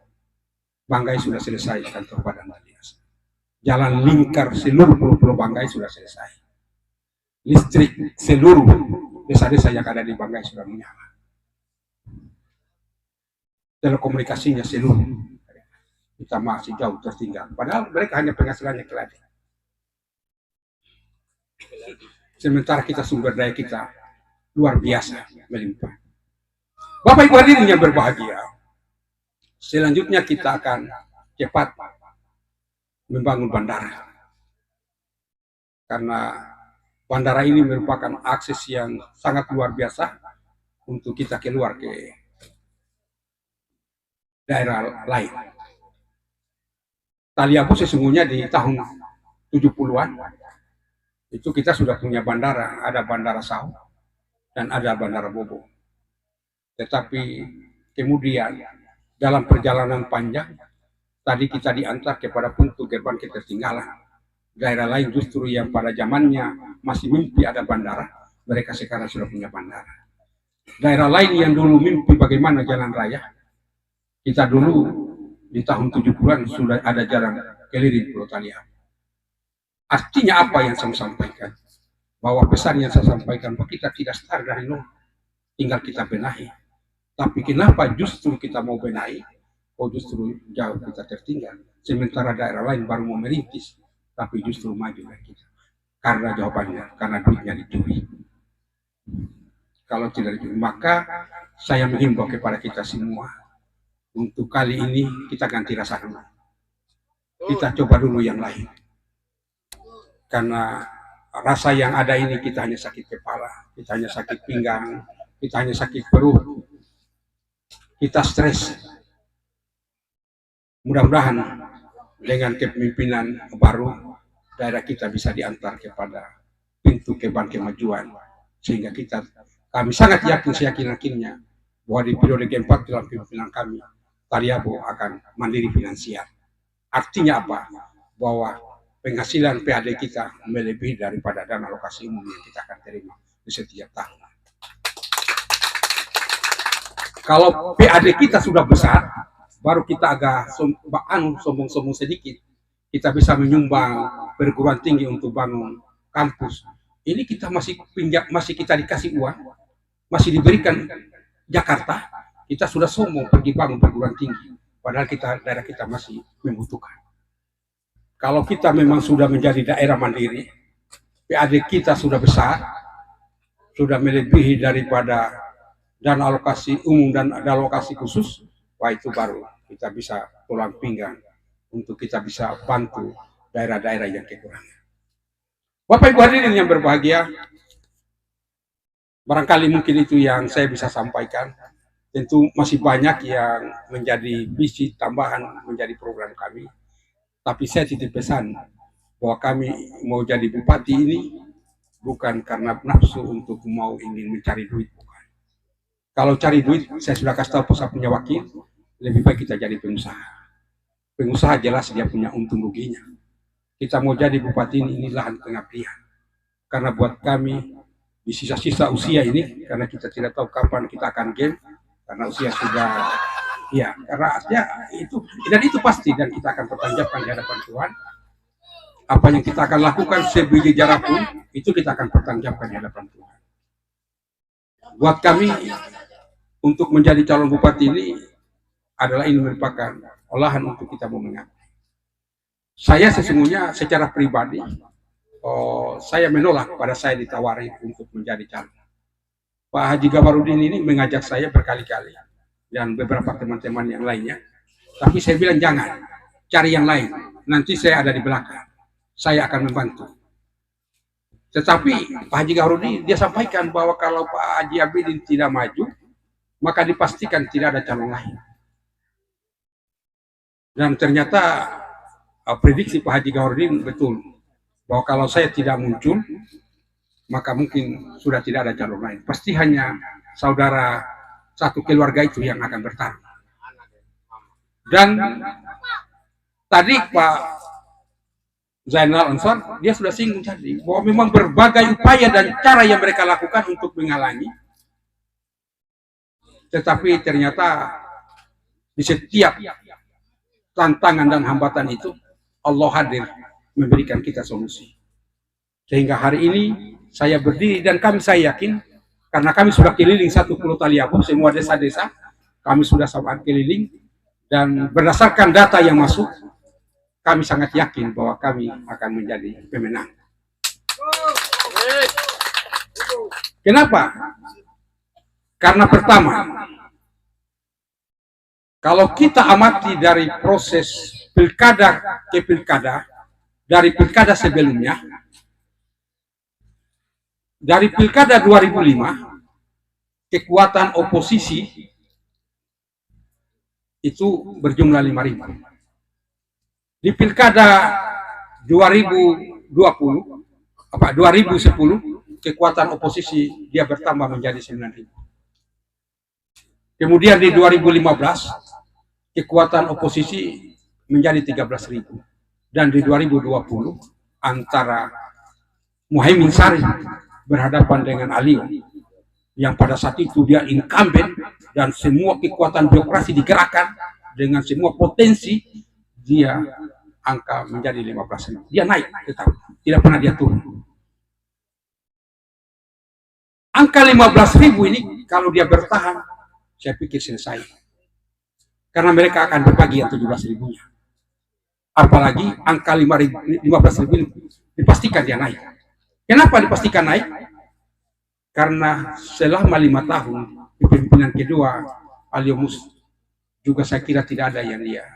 Banggai sudah selesai kantor badan dan dinas. Jalan lingkar seluruh pulau-pulau Banggai sudah selesai. Listrik seluruh desa-desa yang ada di Banggai sudah menyala. Telekomunikasinya seluruh kita masih jauh tertinggal. Padahal mereka hanya penghasilannya keladi. Sementara kita sumber daya kita luar biasa melimpah. Bapak Ibu hadirin yang berbahagia, selanjutnya kita akan cepat membangun bandara. Karena bandara ini merupakan akses yang sangat luar biasa untuk kita keluar ke daerah lain. Taliabu sesungguhnya di tahun 70-an itu kita sudah punya bandara, ada bandara Sau dan ada bandara Bobo. Tetapi kemudian dalam perjalanan panjang tadi kita diantar kepada pintu gerbang ketertinggalan. Daerah lain justru yang pada zamannya masih mimpi ada bandara, mereka sekarang sudah punya bandara. Daerah lain yang dulu mimpi bagaimana jalan raya, kita dulu di tahun 70-an sudah ada jalan keliling Pulau Taliabu. Artinya apa yang saya sampaikan? Bahwa pesan yang saya sampaikan bahwa kita tidak start dari nol, tinggal kita benahi. Tapi kenapa justru kita mau benahi? Oh justru jauh kita tertinggal. Sementara daerah lain baru mau merintis, tapi justru maju dari kita. Karena jawabannya, karena duitnya dicuri. Kalau tidak dicuri, maka saya menghimbau kepada kita semua. Untuk kali ini kita ganti rasa dulu. Kita coba dulu yang lain. Karena rasa yang ada ini kita hanya sakit kepala, kita hanya sakit pinggang, kita hanya sakit perut, kita stres. Mudah-mudahan dengan kepemimpinan baru daerah kita bisa diantar kepada pintu kemajuan, sehingga kami sangat yakin seyakin-yakinnya bahwa di periode keempat dalam kepemimpinan kami Taliabu akan mandiri finansial. Artinya apa? Bahwa penghasilan PAD kita melebihi daripada dana alokasi umum yang kita akan terima di setiap tahun. Kalau PAD kita sudah besar, baru kita agak sombong-sombong sedikit, kita bisa menyumbang perguruan tinggi untuk bangun kampus. Ini kita masih kita dikasih uang, masih diberikan Jakarta, kita sudah sombong pergi bangun perguruan tinggi, padahal daerah kita masih membutuhkan. Kalau kita memang sudah menjadi daerah mandiri, PAD kita sudah besar, sudah melebihi daripada dana alokasi umum dan dana alokasi khusus, wah itu baru kita bisa tulang pinggang untuk kita bisa bantu daerah-daerah yang kekurangan. Bapak Ibu hadirin yang berbahagia, barangkali mungkin itu yang saya bisa sampaikan. Tentu masih banyak yang menjadi visi tambahan menjadi program kami. Tapi saya titip pesan bahwa kami mau jadi bupati ini bukan karena nafsu untuk mau ingin mencari duit, bukan. Kalau cari duit, saya sudah kasih tahu saya punya wakil, lebih baik kita jadi pengusaha. Pengusaha jelas dia punya untung ruginya. Kita mau jadi bupati ini lahan pengabdian. Karena buat kami di sisa-sisa usia ini, karena kita tidak tahu kapan kita akan game, karena usia sudah, ya, karena ya, itu pasti, dan kita akan pertanggungjawabkan di hadapan Tuhan. Apa yang kita akan lakukan sebiji jarak pun, itu kita akan pertanggungjawabkan di hadapan Tuhan. Buat kami, untuk menjadi calon bupati ini adalah ini merupakan olahan untuk kita mau mengabdi. Saya sesungguhnya secara pribadi, saya menolak pada saya ditawari untuk menjadi calon. Pak Haji Gabarudin ini mengajak saya berkali-kali, dan beberapa teman-teman yang lainnya. Tapi saya bilang jangan, cari yang lain. Nanti saya ada di belakang, saya akan membantu. Tetapi Pak Haji Gabarudin dia sampaikan bahwa kalau Pak Haji Abidin tidak maju, maka dipastikan tidak ada calon lain. Dan ternyata prediksi Pak Haji Gabarudin betul, bahwa kalau saya tidak muncul, maka mungkin sudah tidak ada calon lain. Pasti hanya saudara satu keluarga itu yang akan bertarung. Dan tadi Pak Zainal Ansar, dia sudah singgung tadi, bahwa memang berbagai upaya dan cara yang mereka lakukan untuk menghalangi. Tetapi ternyata di setiap tantangan dan hambatan itu, Allah hadir memberikan kita solusi. Sehingga hari ini saya berdiri dan saya yakin, karena kami sudah keliling satu Pulau Taliabu, semua desa-desa, kami sudah sama keliling, dan berdasarkan data yang masuk, kami sangat yakin bahwa kami akan menjadi pemenang. Kenapa? Karena pertama, kalau kita amati dari proses pilkada ke pilkada, dari pilkada sebelumnya, dari pilkada 2005, kekuatan oposisi itu berjumlah 5.000. Di pilkada 2010, kekuatan oposisi dia bertambah menjadi 9.000. Kemudian di 2015, kekuatan oposisi menjadi 13.000. Dan di 2020, antara Muhaimin Sari berhadapan dengan Ali, yang pada saat itu dia incumbent, dan semua kekuatan birokrasi digerakkan dengan semua potensi, dia angka menjadi 15.000. Dia naik tetap, tidak pernah dia turun. Angka 15.000 ini kalau dia bertahan, saya pikir selesai. Karena mereka akan berbagi yang 17.000-nya. Apalagi angka 15.000 ini dipastikan dia naik. Kenapa dipastikan naik? Karena selama 5 tahun di pimpinan kedua Aliomus juga saya kira tidak ada yang dia.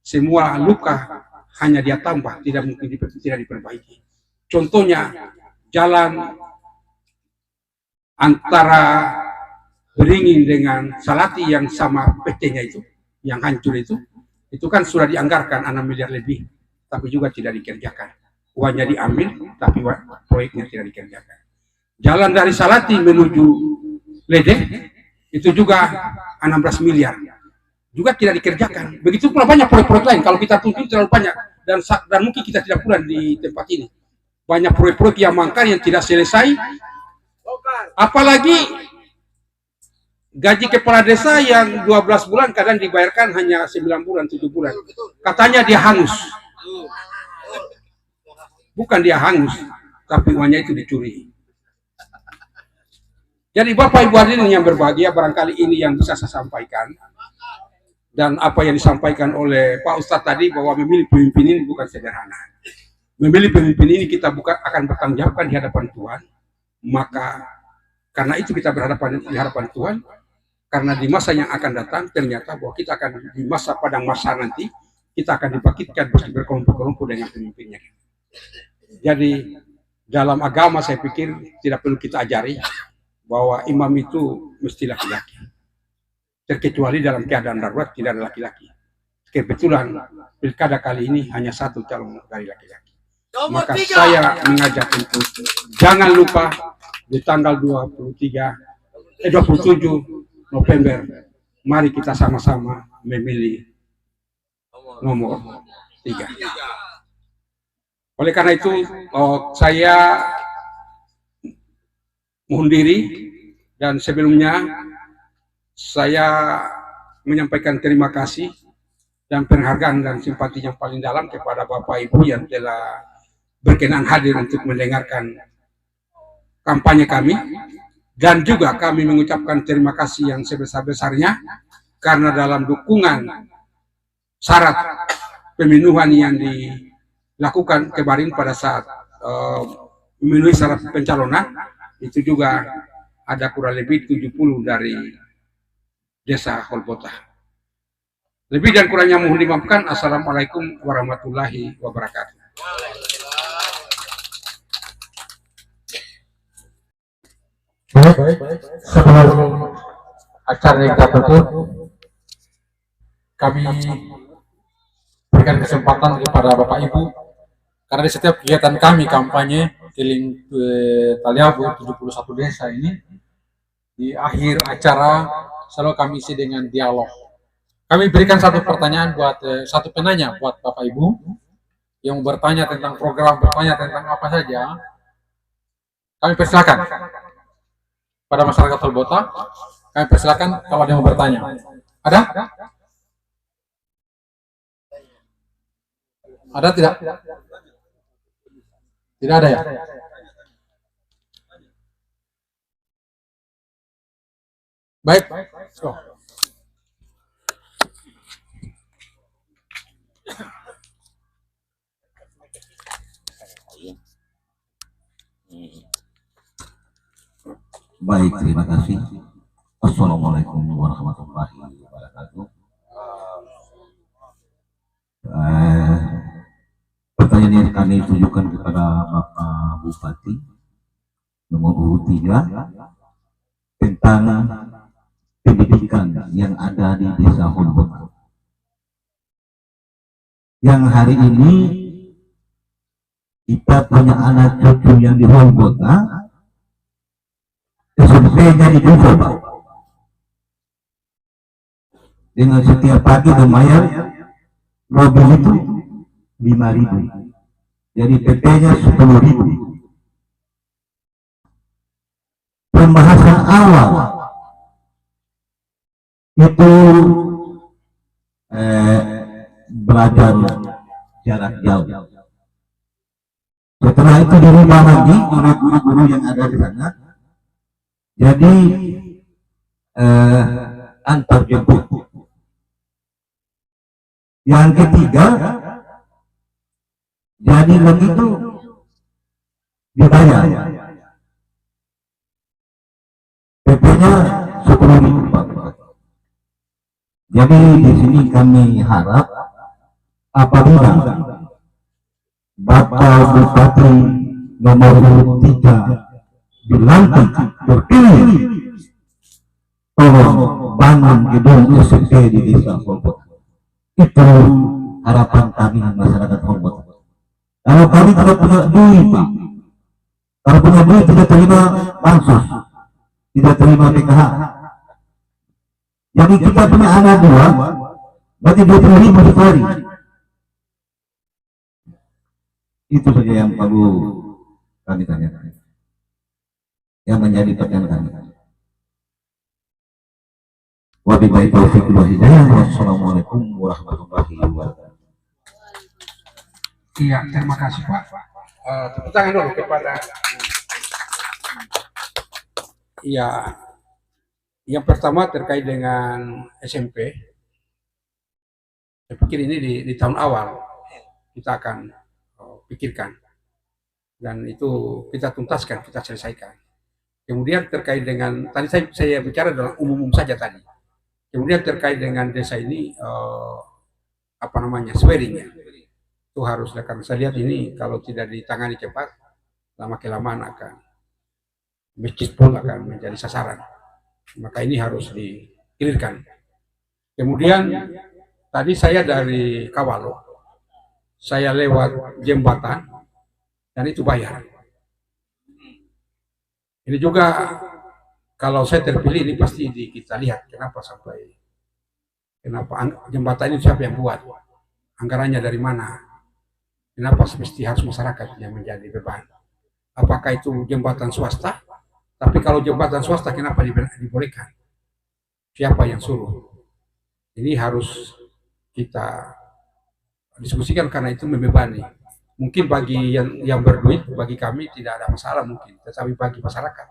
Semua luka hanya dia tambah, tidak mungkin tidak diperbaiki. Contohnya jalan antara Beringin dengan Salati yang sama PT-nya itu, yang hancur itu kan sudah dianggarkan 6 miliar lebih, tapi juga tidak dikerjakan. Uangnya diambil, tapi proyeknya tidak dikerjakan. Jalan dari Salati menuju Ledek, itu juga 16 miliar. Juga tidak dikerjakan. Begitu pula banyak proyek-proyek lain. Kalau kita tuntut terlalu banyak, dan mungkin kita tidak pulang di tempat ini. Banyak proyek-proyek yang mangkar yang tidak selesai. Apalagi gaji kepala desa yang 12 bulan kadang dibayarkan hanya 9 bulan, 7 bulan. Katanya dia hangus. Bukan dia hangus, tapi uangnya itu dicuri. Jadi Bapak Ibu hadirin yang berbahagia, barangkali ini yang bisa saya sampaikan. Dan apa yang disampaikan oleh Pak Ustadz tadi, bahwa memilih pemimpin ini bukan sederhana. Memilih pemimpin ini kita bukan akan bertanggung jawabkan di hadapan Tuhan. Maka karena itu kita berhadapan di hadapan Tuhan. Karena di masa yang akan datang ternyata bahwa kita akan di masa padang masa nanti kita akan dibangkitkan berkelompok-kelompok dengan pemimpinnya. Jadi dalam agama saya pikir tidak perlu kita ajari bahwa imam itu mesti laki-laki. Terkecuali dalam keadaan darurat tidak ada laki-laki. Kebetulan pilkada kali ini hanya satu calon dari laki-laki. Maka saya mengajak untuk jangan lupa di tanggal 27 November mari kita sama-sama memilih nomor 3. Oleh karena itu saya mohon diri, dan sebelumnya saya menyampaikan terima kasih dan penghargaan dan simpati yang paling dalam kepada Bapak Ibu yang telah berkenan hadir untuk mendengarkan kampanye kami, dan juga kami mengucapkan terima kasih yang sebesar-besarnya karena dalam dukungan syarat pemenuhan yang dilakukan kemarin pada saat memenuhi syarat pencalonan, itu juga ada kurang lebih 70 dari desa Holbota. Lebih dan kurangnya mohon dimaafkan. Assalamualaikum warahmatullahi wabarakatuh. Baik, sebelum acara kita tutup, kami berikan kesempatan kepada Bapak Ibu, karena di setiap kegiatan kami kampanye keliling Taliabu 71 desa ini, di akhir acara selalu kami isi dengan dialog. Kami berikan satu pertanyaan buat satu penanya buat Bapak Ibu yang bertanya tentang program, bertanya tentang apa saja. Kami persilakan pada masyarakat Holbota, kami persilakan kalau ada yang mau bertanya. Ada? Ada tidak? Tidak ada ya? Baik. Oh. Baik, terima kasih. Assalamualaikum warahmatullahi wabarakatuh. Pertanyaan yang kami tujukan kepada Bapak Bupati nomor 23 tentang pendidikan yang ada di Desa Holbota. Yang hari ini kita punya anak cucu yang di Holbota, SMP-nya di Dusun, Pak. Dengan setiap pagi lumayan mobil itu 5.000, jadi PP-nya 10.000. Pembahasan awal itu belajar jarak jauh. Setelah itu dirubah lagi oleh guru-guru yang ada di sana, jadi antar jemput. Yang ketiga, jadi begitu dibayar. PP-nya 10.000, Pak. Jadi di sini kami harap apabila Bapak Bupati nomor 3 dilantik terpilih, tolong bangun gedung SMP di Desa Holbota. Itu harapan kami masyarakat Holbota. Kalau kami tidak punya duit, Pak, kalau punya duit tidak terima bansos, tidak terima PKH. Jadi kita punya anak 2, berarti 20.000 sekali. Itu saja yang perlu kami tanyakan, yang menjadi pertanyaan kami. Wabillahi taufiq wal hidayah. Wassalamualaikum warahmatullahi wabarakatuh. Iya, terima kasih Pak. Tepuk tangan dulu kepada Ya, yang pertama terkait dengan SMP. Saya pikir ini di tahun awal kita akan pikirkan dan itu kita tuntaskan, kita selesaikan. Kemudian terkait dengan tadi saya bicara dalam umum saja tadi. Kemudian terkait dengan desa ini apa namanya swearing itu harus, karena saya lihat ini kalau tidak ditangani cepat lama kelamaan akan masjid pun akan menjadi sasaran. Maka ini harus dikelirkan. Kemudian tadi saya dari Kawalo, saya lewat jembatan dan itu bayar. Ini juga kalau saya terpilih ini pasti kita lihat kenapa jembatan ini siapa yang buat, anggarannya dari mana, kenapa mesti harus masyarakat yang menjadi beban. Apakah itu jembatan swasta? Tapi kalau jembatan swasta kenapa dibolehkan? Siapa yang suruh? Ini harus kita diskusikan karena itu membebani. Mungkin bagi yang berduit, bagi kami tidak ada masalah mungkin, tetapi bagi masyarakat.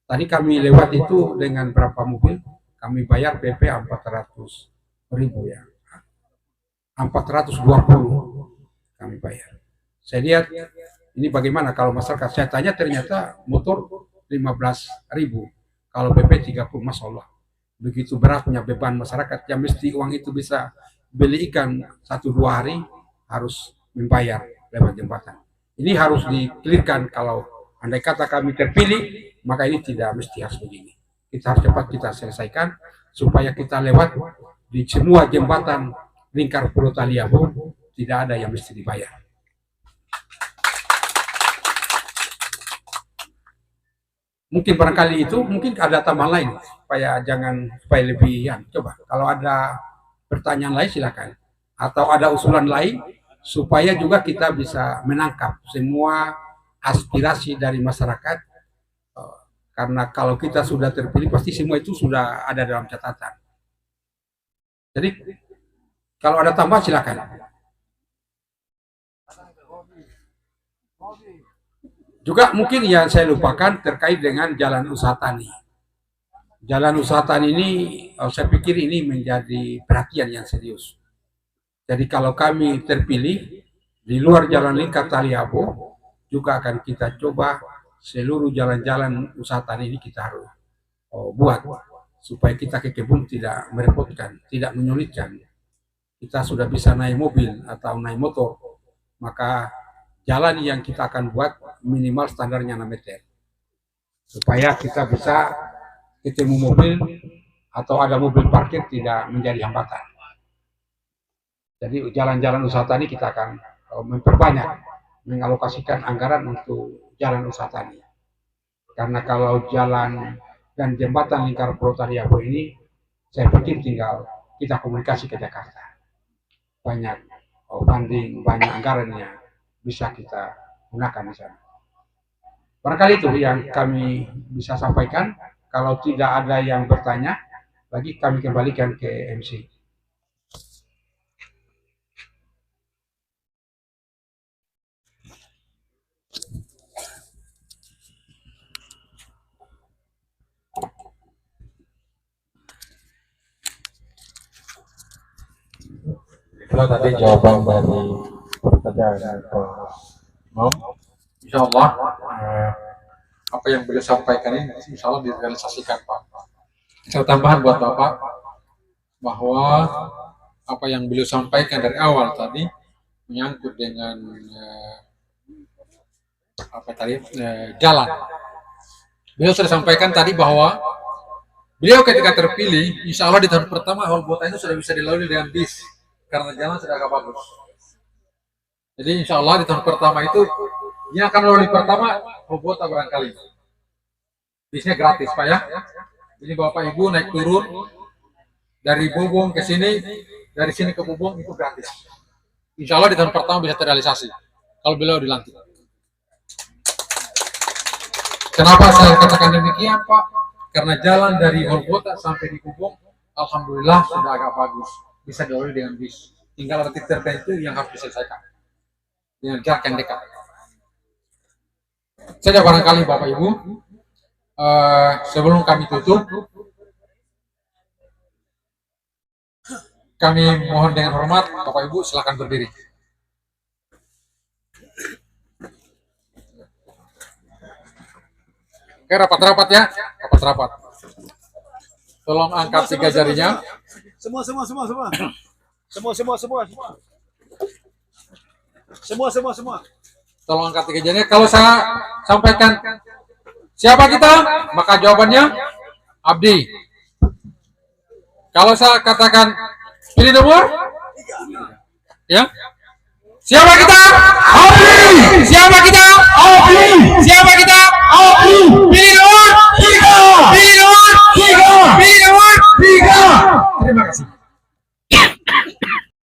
Tadi kami lewat itu dengan berapa mobil, kami bayar PP 400.000 ya. 420 kami bayar. Saya lihat ini bagaimana kalau masyarakat, saya tanya ternyata motor 15.000, kalau PP 30, Masya Allah. Begitu beratnya beban masyarakat yang mesti uang itu bisa beli ikan 1-2 hari harus membayar lewat jembatan. Ini harus dikelirkan. Kalau andai kata kami terpilih, maka ini tidak mesti harus begini. Kita harus cepat kita selesaikan supaya kita lewat di semua jembatan lingkar Pulau Taliabu tidak ada yang mesti dibayar. Mungkin barangkali itu, mungkin ada tambahan lain supaya lebih coba kalau ada pertanyaan lain silakan, atau ada usulan lain supaya juga kita bisa menangkap semua aspirasi dari masyarakat, karena kalau kita sudah terpilih pasti semua itu sudah ada dalam catatan. Jadi kalau ada tambahan silakan. Juga mungkin yang saya lupakan terkait dengan jalan usaha tani. Jalan usaha tani ini saya pikir ini menjadi perhatian yang serius. Jadi kalau kami terpilih di luar jalan lingkar Taliabu juga akan kita coba seluruh jalan-jalan usaha tani ini kita harus buat supaya kita ke kebun tidak merepotkan, tidak menyulitkan. Kita sudah bisa naik mobil atau naik motor, maka jalan yang kita akan buat minimal standarnya 6 meter. Supaya kita bisa ketemu mobil atau ada mobil parkir tidak menjadi hambatan. Jadi jalan-jalan usaha tani kita akan memperbanyak, mengalokasikan anggaran untuk jalan usaha tani. Karena kalau jalan dan jembatan lingkar Pulau Taliabu ini, saya pikir tinggal kita komunikasi ke Jakarta. Banyak funding, banyak anggarannya bisa kita gunakan di sana. Barangkali itu yang kami bisa sampaikan. Kalau tidak ada yang bertanya lagi, kami kembalikan ke MC. Itu tadi jawaban dari pertanyaan Pak Imam. Insya Allah apa yang beliau sampaikan ini insya Allah direalisasikan Pak. Saya tambahan buat Bapak bahwa apa yang beliau sampaikan dari awal tadi menyangkut dengan jalan. Beliau sudah sampaikan tadi bahwa beliau ketika terpilih, insya Allah di tahun pertama Holbota itu sudah bisa dilalui dengan bis karena jalan sudah agak bagus. Jadi insya Allah di tahun pertama itu yang akan lalui pertama Holbota barangkali. Bisnya gratis Pak ya. Jadi Bapak Ibu naik turun dari Bubung ke sini, dari sini ke Bubung itu gratis. Insya Allah di tahun pertama bisa terrealisasi kalau beliau dilantik. Kenapa saya katakan demikian Pak? Karena jalan dari Holbota sampai di Bubung, alhamdulillah sudah agak bagus, bisa dilalui dengan bis. Tinggal ada titik tertentu yang harus diselesaikan dengan jarak yang dekat. Saja barangkali Bapak Ibu, Sebelum kami tutup, kami mohon dengan hormat, Bapak Ibu silakan berdiri. Oke, rapat-rapat ya, rapat-rapat. Tolong angkat 3 jarinya. Semua. Tolong angkat 3 jarinya. Kalau saya sampaikan siapa kita, maka jawabannya Abdi. Kalau saya katakan pilih nomor, ya. Siapa kita? Abdi. Siapa kita? Abdi. Siapa kita? Abdi. Pilih nomor 3. Pilih nomor 3. Pilih nomor 3. Terima kasih.